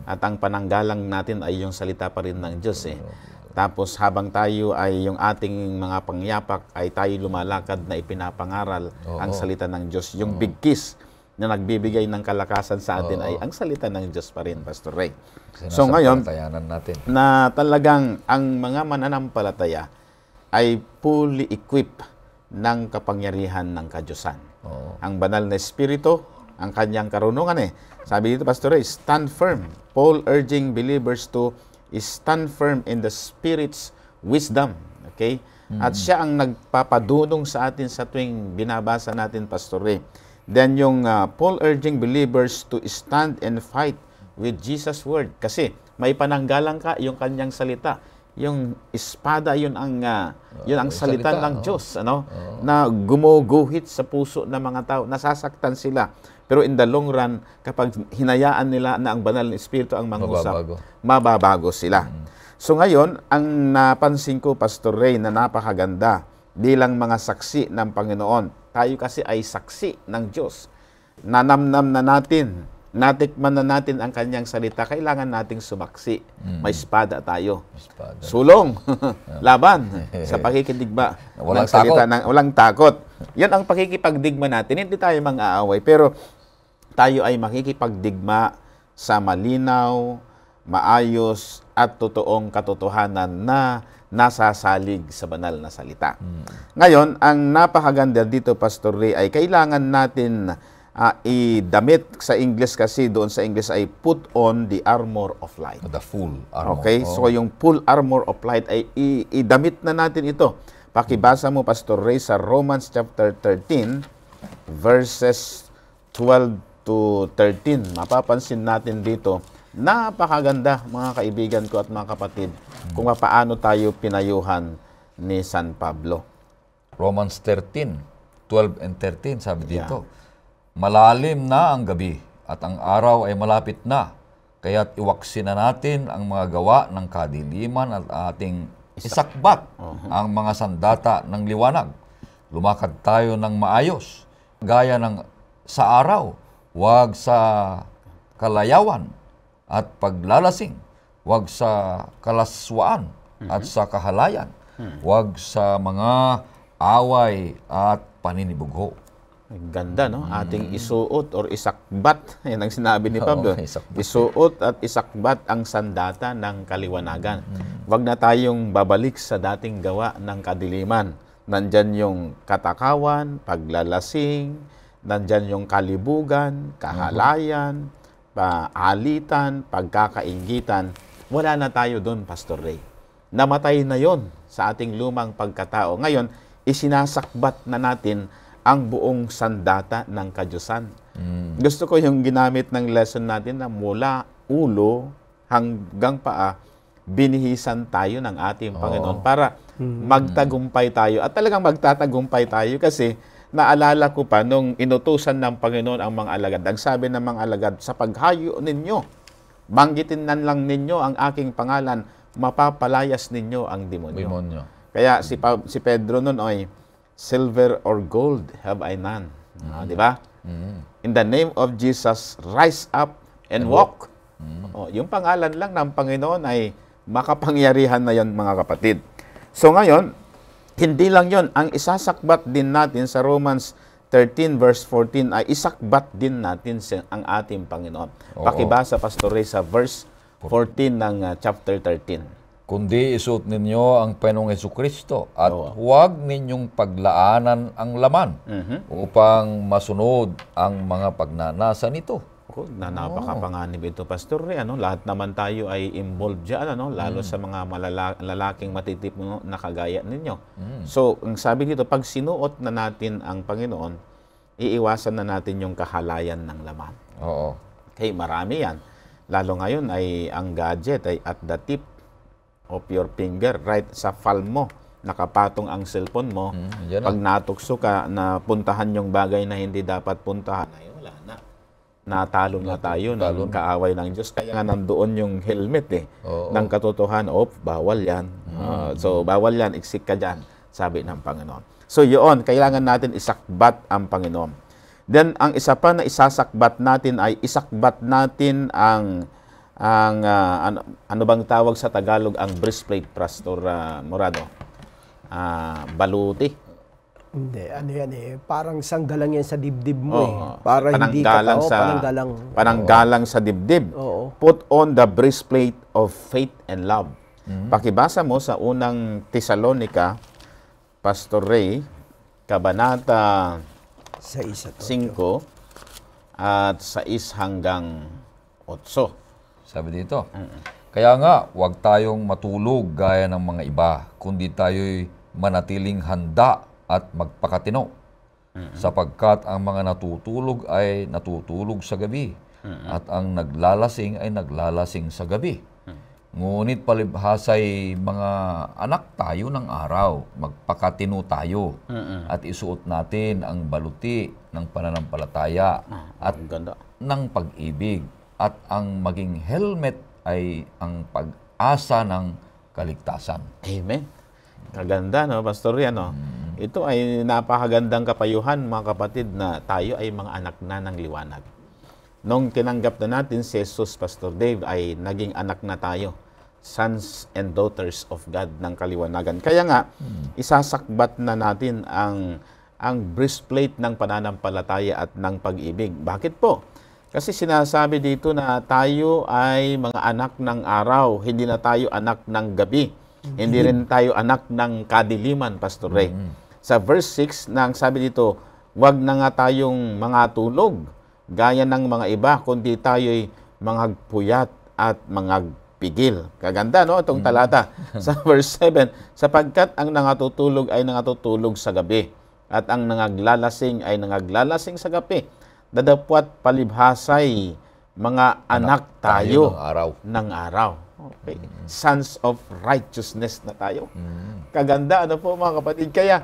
At ang pananggalang natin ay yung salita pa rin ng Diyos, eh. Tapos habang tayo ay yung ating mga pangyapak ay tayo lumalakad na ipinapangaral ang salita ng Diyos. Yung bigkis na nagbibigay ng kalakasan sa atin ay ang salita ng Diyos pa rin, Pastor Ray. So ngayon, natin. na talagang ang mga mananampalataya ay fully equipped ng kapangyarihan ng kadyusan. Ang banal na espiritu, ang kanyang karunungan, eh. Sabi dito, Pastor Ray, stand firm. Paul urging believers to stand firm in the Spirit's wisdom. Okay? At siya ang nagpapadunong sa atin sa tuwing binabasa natin, Pastor Ray. Then yung Paul urging believers to stand and fight with Jesus' word. Kasi may pananggalang ka, yung kanyang salita. Yung espada, yun ang salita ng Diyos, ano? Na gumuguhit sa puso ng mga tao. Nasasaktan sila. Pero in the long run, kapag hinayaan nila na ang banal na espiritu ang mangusap, mababago sila. So ngayon, ang napansin ko, Pastor Ray, na napakaganda bilang mga saksi ng Panginoon. Tayo kasi ay saksi ng Diyos. Nanamnam na natin, natikman na natin ang kanyang salita, kailangan nating sumaksi. May espada tayo. Sulong, laban sa pakikidigma ng salita ng walang takot. Yan ang pakikipagdigma natin. Hindi tayo mang-aaway, pero tayo ay makikipagdigma sa malinaw, maayos at totoong katotohanan na nasasalig sa banal na salita. Ngayon, ang napakaganda dito, Pastor Ray, ay kailangan natin idamit sa English, kasi doon sa English ay put on the armor of light. The full armor. Okay? So yung full armor of light ay idamit na natin ito. Pakibasa mo, Pastor Ray, sa Romans chapter 13, verses 12 to 13. Mapapansin natin dito, napakaganda, mga kaibigan ko at mga kapatid, kung paano tayo pinayuhan ni San Pablo. Romans 13, 12 and 13, sabi dito, malalim na ang gabi at ang araw ay malapit na, kaya't iwaksin na natin ang mga gawa ng kadiliman at ating isakbat ang mga sandata ng liwanag. Lumakad tayo ng maayos, gaya ng sa araw, wag sa kalayawan at paglalasing, wag sa kalaswaan at sa kahalayan, wag sa mga away at paninibugho. Ganda, no? Ating isuot or isakbat. Yan ang sinabi ni Oo, Pablo. isakbat. Isuot at isakbat ang sandata ng kaliwanagan. Huwag na tayong babalik sa dating gawa ng kadiliman. Nandyan yung katakawan, paglalasing, nandyan yung kalibugan, kahalayan, paalitan, pagkakainggitan. Wala na tayo doon, Pastor Ray. Namatay na yon sa ating lumang pagkatao. Ngayon, isinasakbat na natin ang buong sandata ng kadyusan. Gusto ko yung ginamit ng lesson natin na mula ulo hanggang paa, binihisan tayo ng ating Panginoon para magtagumpay tayo. At talagang magtatagumpay tayo kasi naalala ko pa nung inutusan ng Panginoon ang mga alagad. Ang sabi ng mga alagad, sa paghayo ninyo, banggitin nan lang ninyo ang aking pangalan, mapapalayas ninyo ang demonyo. Kaya si Pedro nun ay, silver or gold have I none. Di ba? In the name of Jesus, rise up and walk. Yung pangalan lang ng Panginoon ay makapangyarihan na yon, mga kapatid. So ngayon, hindi lang yon. Ang isasakbat din natin sa Romans 13 verse 14 ay isakbat din natin ang ating Panginoon. Pakibasa, Pastor Ray, sa verse 14 ng chapter 13. Kundi isuot ninyo ang Panginoong Jesucristo at huwag ninyong paglaanan ang laman upang masunod ang mga pagnanasa nito. Napakapanganib ito, Pastor Ray. Lahat naman tayo ay involved dyan, lalo sa mga lalaking matitipon na kagaya ninyo. So, ang sabi dito, pag sinuot na natin ang Panginoon, iiwasan na natin yung kahalayan ng laman. Okay, marami yan. Lalo ngayon ay ang gadget ay at the tip of your finger, right sa palm mo, nakapatong ang cellphone mo. Pag natukso ka na puntahan yung bagay na hindi dapat puntahan, ay wala na. Natalo na tayo ng kaaway ng Diyos. Kaya nga nandoon yung helmet ng katotohanan. Bawal yan. So, bawal yan. Iksik ka dyan, sabi ng Panginoon. So, yun, kailangan natin isakbat ang Panginoon. Then, ang isa pa na isasakbat natin ay isakbat natin ang ano bang tawag sa Tagalog ang breastplate, Pastor Morado? Baluti. Hindi, ano yan parang sanggalang yan sa dibdib mo Para hindi ka pananggalang sa dibdib. Put on the breastplate of faith and love. Pakibasa mo sa unang Tesalonica, Pastor Ray, Kabanata 5 at 6 hanggang 8. Sabi dito, kaya nga, huwag tayong matulog gaya ng mga iba, kundi tayo'y manatiling handa at magpakatino. Sapagkat ang mga natutulog ay natutulog sa gabi, at ang naglalasing ay naglalasing sa gabi. Ngunit palibhasay mga anak tayo ng araw, magpakatino tayo, at isuot natin ang baluti ng pananampalataya at ng pag-ibig. At ang maging helmet ay ang pag-asa ng kaligtasan. Amen. Kaganda, Pastor Rian, Ito ay napakagandang kapayuhan, mga kapatid, na tayo ay mga anak na ng liwanag. Nung tinanggap na natin si Jesus, Pastor Dave, ay naging anak na tayo. Sons and daughters of God ng kaliwanagan. Kaya nga, isasakbat na natin ang breastplate ng pananampalataya at ng pag-ibig. Bakit po? Kasi sinasabi dito na tayo ay mga anak ng araw, hindi na tayo anak ng gabi. Hindi rin tayo anak ng kadiliman, Pastor Ray. Sa verse 6, nang sabi dito, huwag na nga tayong mga tulog, gaya ng mga iba, kundi tayo'y mga puyat at mga pigil. Kaganda, itong talata. Sa verse 7, sapagkat ang nangatutulog ay nangatutulog sa gabi, at ang nangaglalasing ay nangaglalasing sa gabi. Dadapwat palibhasay, mga anak tayo ng araw. Okay. Sons of righteousness na tayo. Kaganda, po mga kapatid. Kaya,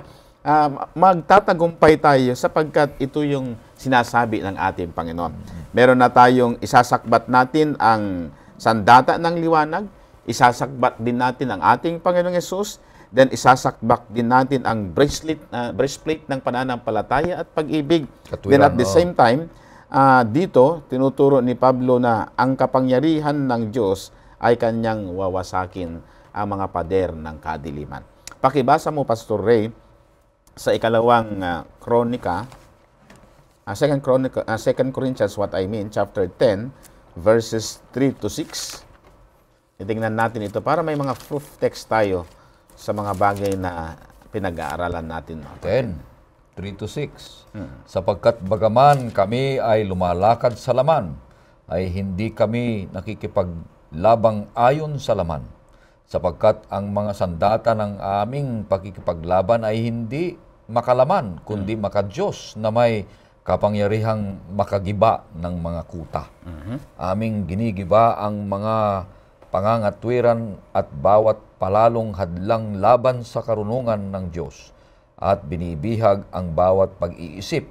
magtatagumpay tayo sapagkat ito yung sinasabi ng ating Panginoon. Meron na tayong isasakbat natin ang sandata ng liwanag, isasakbat din natin ang ating Panginoong Yesus, then isasakbat din natin ang breastplate ng pananampalataya at pag-ibig. Then at the same time, dito, tinuturo ni Pablo na ang kapangyarihan ng Diyos ay kanyang wawasakin ang mga pader ng kadiliman. Pakibasa mo, Pastor Ray, sa ikalawang kronika, 2 Corinthians, what I mean, chapter 10, verses 3 to 6. Titingnan natin ito para may mga proof text tayo sa mga bagay na pinag-aaralan natin. 10, 3 to 6. Sapagkat bagaman kami ay lumalakad sa laman, ay hindi kami nakikipaglabang ayon sa laman. Sapagkat ang mga sandata ng aming pakikipaglaban ay hindi makalaman, kundi makadiyos na may kapangyarihang makagiba ng mga kuta. Aming ginigiba ang mga pangangatwiran at bawat palalong hadlang laban sa karunungan ng Diyos at binibihag ang bawat pag-iisip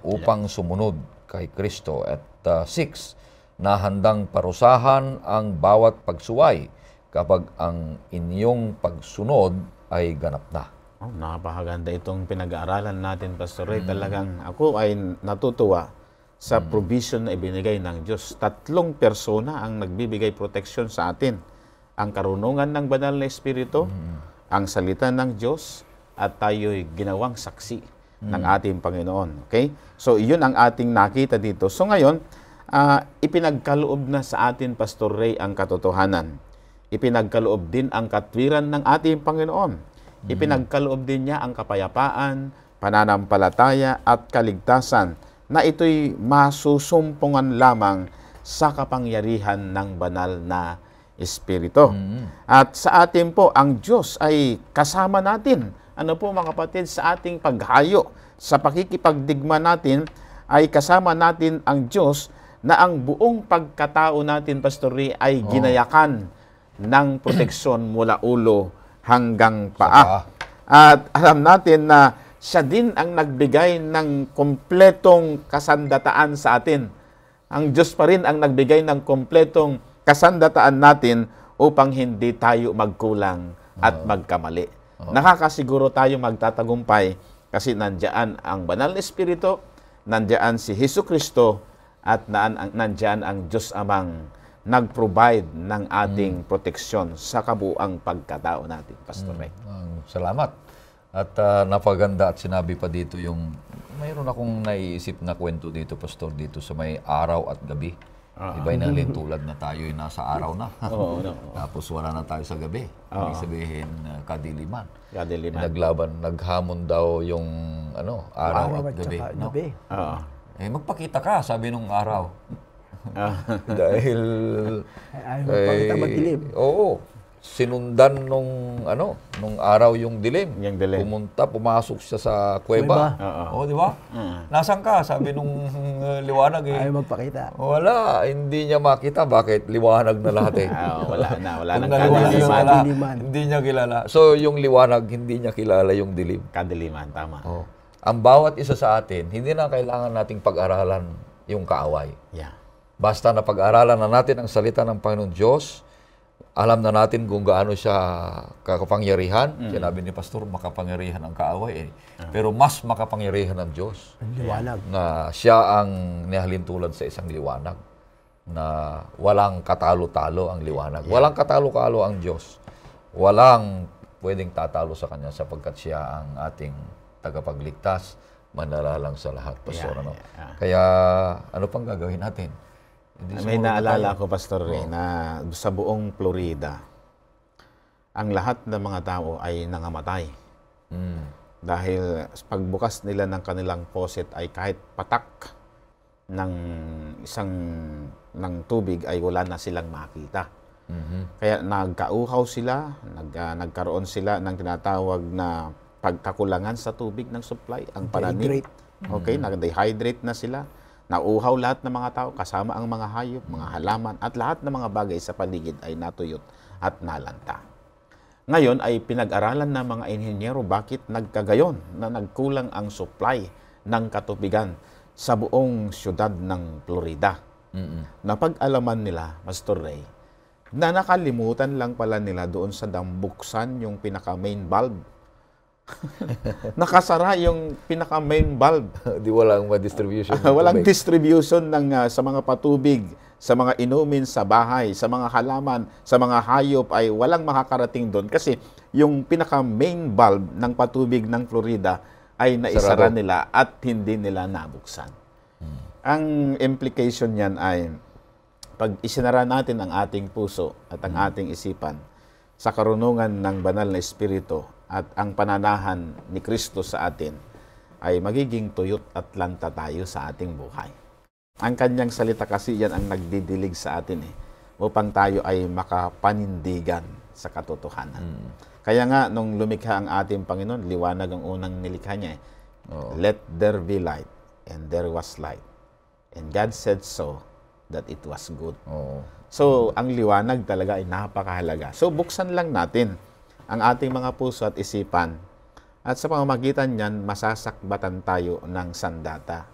upang sumunod kay Kristo. At 6, na handang parusahan ang bawat pagsuway kapag ang inyong pagsunod ay ganap na. Oh, napakaganda itong pinag-aaralan natin, Pastor Ray. Talagang ako ay natutuwa sa provision na ibinigay ng Diyos. 3 persona ang nagbibigay proteksyon sa atin. Ang karunungan ng banal na Espiritu, ang salita ng Diyos, at tayo'y ginawang saksi ng ating Panginoon. Okay? So, iyon ang ating nakita dito. So, ngayon, ipinagkaloob na sa atin, Pastor Ray, ang katotohanan. Ipinagkaloob din ang katwiran ng ating Panginoon. Ipinagkaloob din niya ang kapayapaan, pananampalataya at kaligtasan na ito'y masusumpungan lamang sa kapangyarihan ng banal na Espiritu. At sa atin po, ang Diyos ay kasama natin. Ano po mga kapatid, sa ating paghayo, sa pakikipagdigma natin, ay kasama natin ang Diyos na ang buong pagkatao natin, Pastor Ray, ay ginayakan ng proteksyon mula ulo hanggang paa. At alam natin na siya din ang nagbigay ng kompletong kasandataan sa atin. Ang Diyos pa rin ang nagbigay ng kompletong kasandataan natin upang hindi tayo magkulang at magkamali. Nakakasiguro tayo magtatagumpay kasi nandiyan ang banal na Espiritu, nandiyan si Hesus Kristo, at nandiyan ang Diyos Amang nag-provide ng ating proteksyon sa kabuang pagkatao natin, Pastor Ray. Salamat. At napaganda at sinabi pa dito yung, mayroon akong naiisip na kwento dito, Pastor, dito sa may araw at gabi. Iba'y nalin tulad na tayo'y nasa araw na. Tapos wala na tayo sa gabi. Ibig sabihin, kadiliman. Naghamon daw yung araw at gabi. No? Magpakita ka, sabi nung araw. Dahil magpakita madilim. Oo. Sinundan nung araw yung dilim. Pumasok siya sa kuweba. Oo, di ba? Nasaan ka? Sabi nung liwanag eh. Ayaw magpakita. Wala, hindi niya makita. Bakit? Liwanag na lahat eh. Wala na kadiliman. Hindi niya kilala. So yung liwanag, hindi niya kilala yung dilim. Kadiliman, tama. Ang bawat isa sa atin, hindi na kailangan nating pag-aralan yung kaaway. Basta na pag-aralan na natin ang salita ng Panginoon Diyos, alam na natin kung gaano siya kakapangyarihan. Sinabi ni Pastor, makapangyarihan ang kaaway eh. Pero mas makapangyarihan ang Diyos. Ang liwanag. Na siya ang nihalintulad sa isang liwanag. Na walang katalo-talo ang liwanag. Walang katalo-talo ang Diyos. Walang pwedeng tatalo sa Kanya sapagkat siya ang ating tagapagligtas, manalalang sa lahat, Pastor. Kaya ano pang gagawin natin? May naalala ko, Pastor Ray, na sa buong Florida, ang lahat ng mga tao ay nangamatay. Dahil pagbukas nila ng kanilang faucet ay kahit patak ng tubig ay wala na silang makita. Kaya nagkauhaw sila, nagkaroon sila ng tinatawag na pagkakulangan sa tubig ng supply, ang pananib. Okay, nag-dehydrate na sila. Nauhaw lahat ng mga tao, kasama ang mga hayop, mga halaman, at lahat ng mga bagay sa paligid ay natuyot at nalanta. Ngayon ay pinag-aralan ng mga inhinyero bakit nagkagayon na nagkulang ang supply ng katubigan sa buong syudad ng Florida. Napag-alaman nila, Pastor Ray, na nakalimutan lang pala nila doon sa dambuksan yung pinaka-main bulb. Nakasara yung pinaka-main bulb. Di walang distribution. Walang distribution sa mga patubig, sa mga inumin sa bahay, sa mga halaman, sa mga hayop ay walang makakarating doon kasi yung pinaka-main bulb ng patubig ng Florida ay naisara nila at hindi nila nabuksan. Ang implication niyan ay pag isinara natin ang ating puso at ang ating isipan sa karunungan ng banal na espiritu at ang pananahan ni Kristo sa atin, ay magiging tuyot at lanta tayo sa ating buhay. Ang kanyang salita kasi yan ang nagdidilig sa atin upang tayo ay makapanindigan sa katotohanan. Kaya nga, nung lumikha ang ating Panginoon, liwanag ang unang nilikha niya. Let there be light, and there was light. And God said so, that it was good. So, ang liwanag talaga ay napakahalaga. So, buksan lang natin ang ating mga puso at isipan. At sa pamamagitan niyan, masasakbatan tayo ng sandata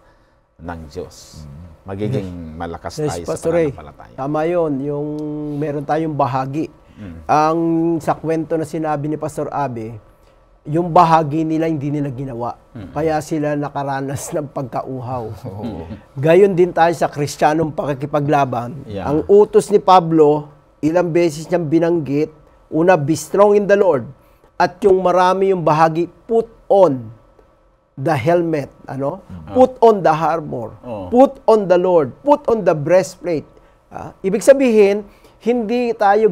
ng Diyos. Magiging malakas tayo sa pananampalataya. Tama yun, yung meron tayong bahagi. Ang sa kwento na sinabi ni Pastor Abe, yung bahagi nila hindi nila ginawa. Kaya sila nakaranas ng pagkauhaw. Gayon din tayo sa Kristiyanong pakikipaglaban. Ang utos ni Pablo, ilang beses niyang binanggit, una, be strong in the Lord. At yung marami yung bahagi, put on the helmet, put on the armor, put on the Lord, put on the breastplate. Ibig sabihin, hindi tayo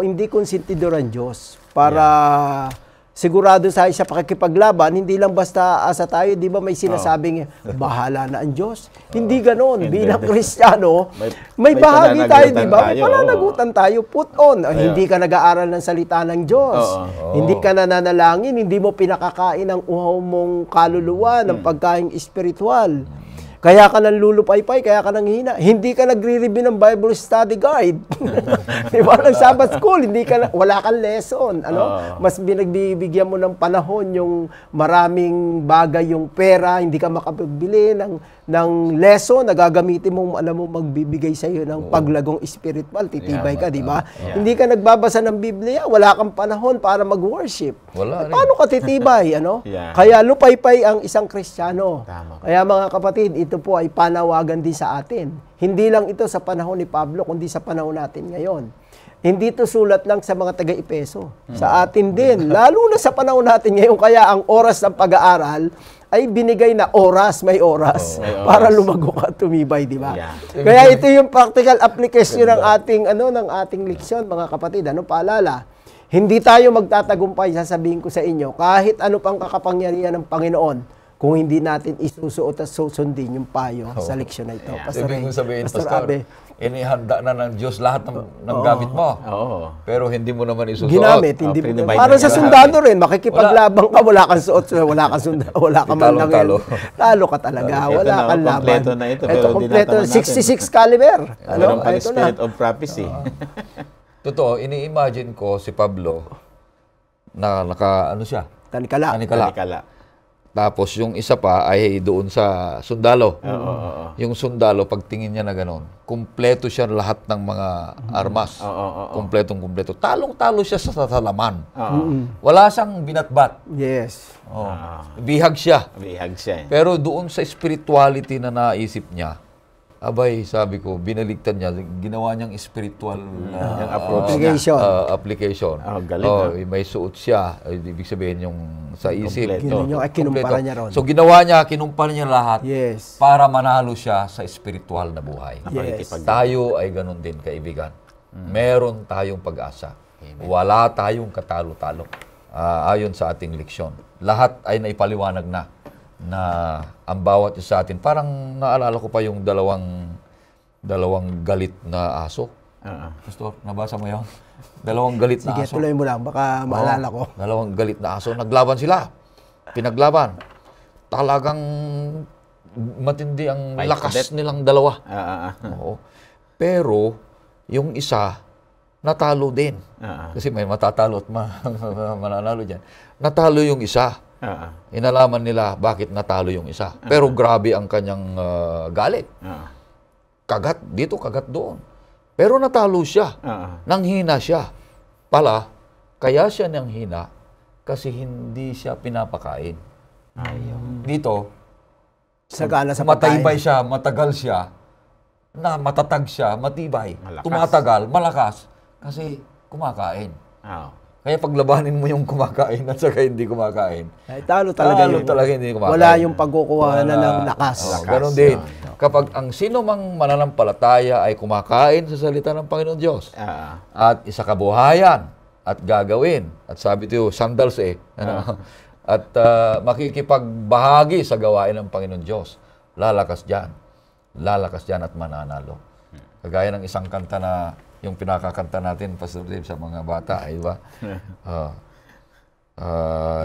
hindi konsentidor ang Diyos para sigurado tayo sa pakikipaglaban, hindi lang basta asa tayo, di ba may sinasabing, bahala na ang Diyos. Hindi ganoon. Bilang Kristiyano, may bahagi tayo, di ba? May pananagutan tayo. Put on. Hindi ka nag-aaral ng salita ng Diyos. Hindi ka nananalangin, hindi mo pinakakain ang uhaw mong kaluluwa ng pagkaing espiritual. Kaya ka nang lulupaypay, kaya ka nang hina. Hindi ka nagre-review ng Bible study guide. Di ba? Ng Sabbath school, wala kang lesson. Mas binagbibigyan mo ng panahon yung maraming bagay, yung pera, hindi ka makapagbili ng lesson na gagamitin mo, alam mo, magbibigay sa iyo ng paglagong spiritual. Titibay ka, di ba? Hindi ka nagbabasa ng Biblia, wala kang panahon para mag-worship. Paano ka titibay? Kaya lupaypay ang isang Kristiyano. Kaya mga kapatid, ito po ay panawagan din sa atin. Hindi lang ito sa panahon ni Pablo, kundi sa panahon natin ngayon. Hindi ito sulat lang sa mga taga-Epeso. Sa atin din. Lalo na sa panahon natin ngayon. Kaya ang oras ng pag-aaral ay binigay na may oras para lumago ka at tumibay, di ba? Kaya ito yung practical application ng ating leksyon, mga kapatid. Paalala? Hindi tayo magtatagumpay, sasabihin ko sa inyo, kahit ano pang kakapangyarihan ng Panginoon, kung hindi natin isusuot at susundin yung payo sa leksyon na ito. Ibig sabihin, Pastor, inihanda na ng Diyos lahat ng gamit mo. Pero hindi mo naman isusuot. Ginamit, hindi mo. Para sa sundalo rin, makikipaglabang ka, wala kang suot, wala kang sundalo, wala kang manangin. Talo ka talaga, wala kang laban. Kompleto na ito. Ito, kompleto, 66 caliber. Meron pang spirit of prophecy. Totoo, ini-imagine ko si Pablo na tanikala. Tapos yung isa pa ay doon sa sundalo. Yung sundalo, pagtingin niya na gano'n, kumpleto siya lahat ng mga armas. Kumpletong-kumpleto. Talong-talo siya sa salaman. Wala siyang binatbat. Yes. Bihag siya. Pero doon sa spirituality na naisip niya, abay, sabi ko, binaligtad niya, ginawa niyang spiritual application. Galing. May suot siya, ibig sabihin yung sa isip. Kinumpara niya ron. So, kinumpara niya lahat para manalo siya sa spiritual na buhay. Tayo ay ganun din, kaibigan. Meron tayong pag-asa. Wala tayong katalo-talo. Ayon sa ating leksyon. Lahat ay naipaliwanag na ang bawat isa sa atin. Parang naalala ko pa yung dalawang galit na aso. Pastor, nabasa mo yun? Dalawang galit na aso. Sige, tuloy mo lang. Baka maalala ko. Dalawang galit na aso. Naglaban sila. Pinaglaban. Talagang matindi ang lakas nilang dalawa. Pero, yung isa, natalo din. Kasi may matatalo at mananalo dyan. Natalo yung isa. Inalaman nila bakit natalo yung isa. Pero grabe ang kanyang galit. Kagat dito, kagat doon. Pero natalo siya. Nanghina siya. Kaya siya nanghina kasi hindi siya pinapakain. Dito, sagana sa matibay siya, matagal siya, matatag siya, matibay, tumatagal, malakas, kasi kumakain. Kaya paglabanin mo yung kumakain at saka hindi kumakain. Ay, talo talaga Talo yun. talaga hindi kumakain. Wala yung pagkukuha na ng lakas. Ganon din. Kapag ang sino mang mananampalataya ay kumakain sa salita ng Panginoon Diyos at isa kabuhayan at gagawin, at sabi ito, sandals at makikipagbahagi sa gawain ng Panginoon Diyos, lalakas dyan at mananalo. Kagaya ng isang kanta na yung pinakakanta natin, Pastor Dave, sa mga bata, ay ba?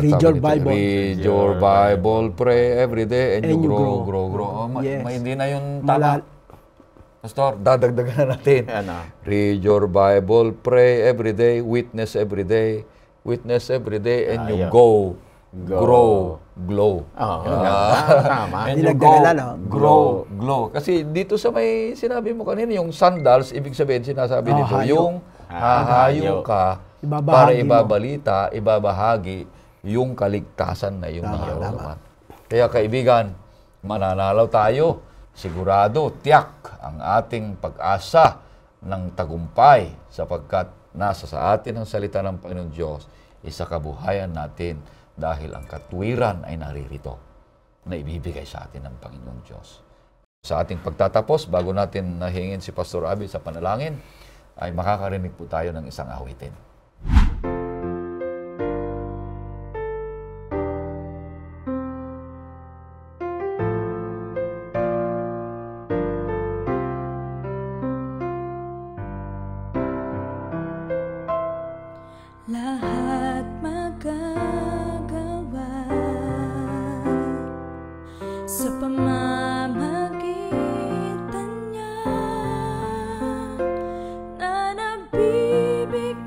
Read your Bible. Read your Bible, pray every day, and you grow. Yes. Hindi na yung tama. Pastor, dadagdagan na natin. Read your Bible, pray every day, witness every day, and you grow, glow. Tama. And you grow, glow. Kasi dito sa may sinabi mo kanina, yung sandals, ibig sabihin, sinasabi dito, yung hahayo ka para ibabalita, ibabahagi yung kaligtasan na yung nararamdaman. Kaya kaibigan, mananalaw tayo. Sigurado, tiyak ang ating pag-asa ng tagumpay sapagkat nasa sa atin ang salita ng Panginoon Diyos, isa kabuhayan natin dahil ang katwiran ay naririto na ibibigay sa atin ng Panginoon Diyos. Sa ating pagtatapos, bago natin nahingin si Pastor Abby sa panalangin, ay makakarinig po tayo ng isang awitin. Lahat magagawa sa pamamagitan niya na nagbibigay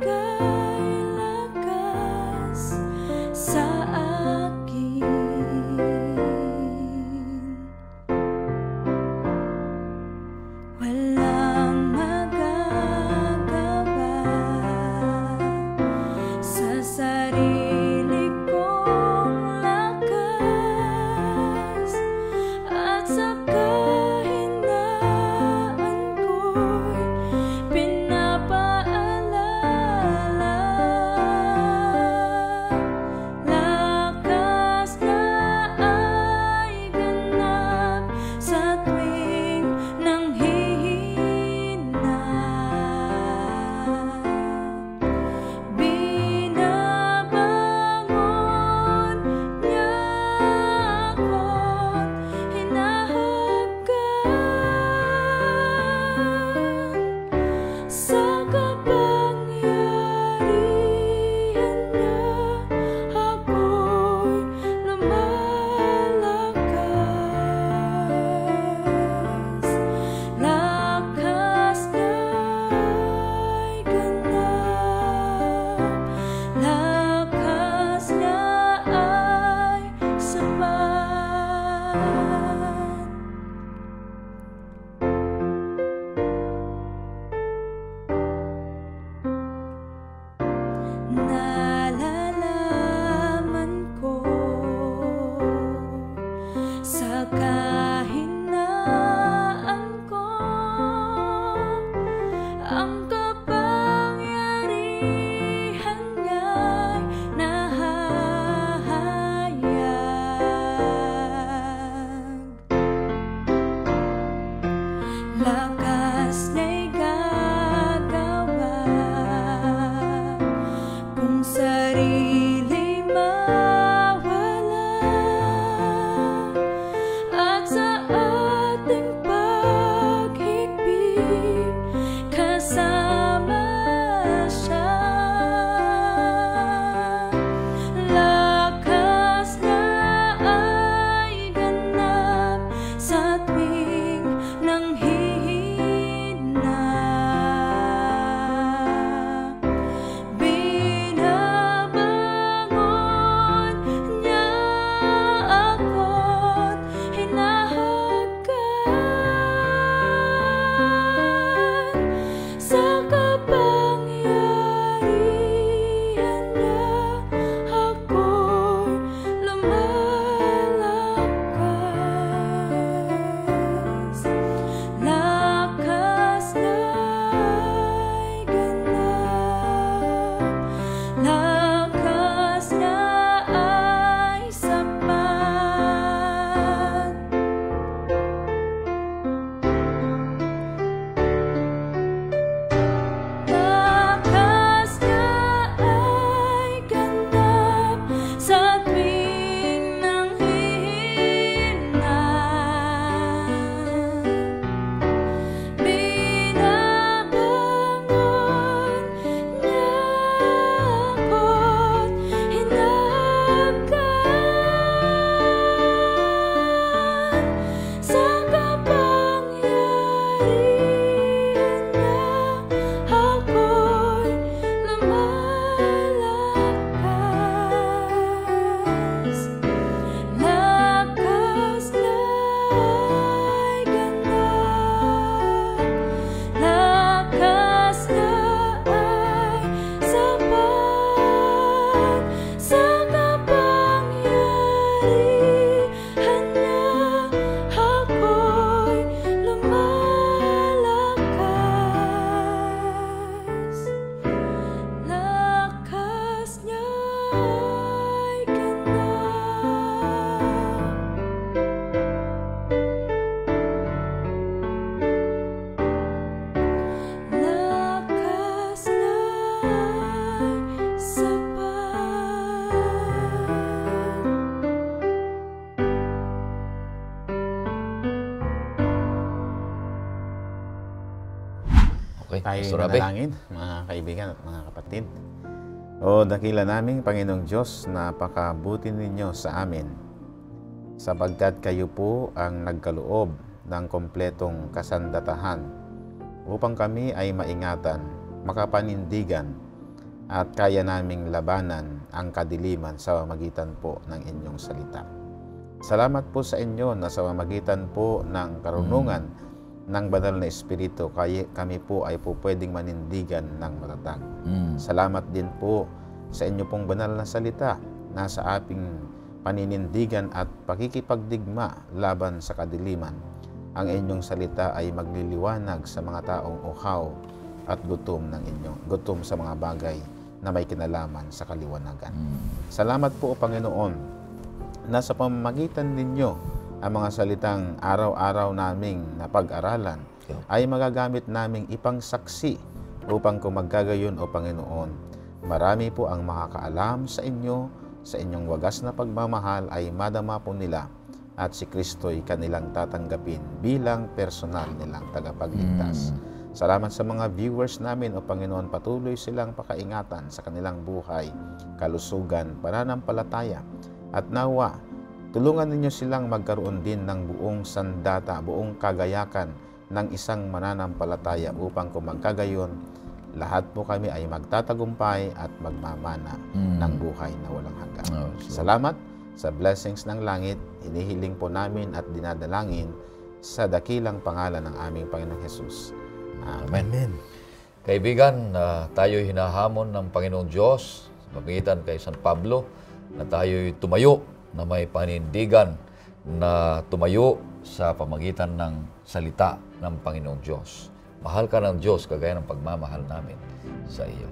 Okay, Tayo Pastor Abe. manalangin, mga kaibigan at mga kapatid. O dakila naming Panginoong Diyos, napakabuti ninyo sa amin, sapagkat kayo po ang nagkaloob ng kompletong kasandatahan upang kami ay maingatan, makapanindigan, at kaya naming labanan ang kadiliman sa pamamagitan po ng inyong salita. Salamat po sa inyo na sa pamamagitan po ng karunungan ng banal na Espiritu, kami po ay po pwedeng manindigan ng matatag. Salamat din po sa inyo pong banal na salita na sa ating paninindigan at pakikipagdigma laban sa kadiliman. Ang inyong salita ay magliliwanag sa mga taong uhaw at gutom sa mga bagay na may kinalaman sa kaliwanagan. Salamat po, Panginoon, na sa pamamagitan ninyo ang mga salitang araw-araw naming napag-aralan ay magagamit naming ipangsaksi upang kumagkagayon, O Panginoon. Marami po ang makakaalam sa inyo, sa inyong wagas na pagmamahal ay madama po nila at si Kristo'y kanilang tatanggapin bilang personal nilang tagapagligtas. Salamat sa mga viewers namin, O Panginoon, patuloy silang pakaingatan sa kanilang buhay, kalusugan, pananampalataya, at nawa tulungan ninyo silang magkaroon din ng buong sandata, buong kagayakan ng isang mananampalataya upang kumagkagayon, lahat po kami ay magtatagumpay at magmamana ng buhay na walang hanggan. Salamat sa blessings ng langit, hinihiling po namin at dinadalangin sa dakilang pangalan ng aming Panginoong Hesus. Amen. Kaibigan, tayo hinahamon ng Panginoong Diyos sa pamagitan kay San Pablo na tayo'y tumayo na may panindigan, na tumayo sa pamagitan ng salita ng Panginoong Diyos. Mahal ka ng Diyos kagaya ng pagmamahal namin sa iyo.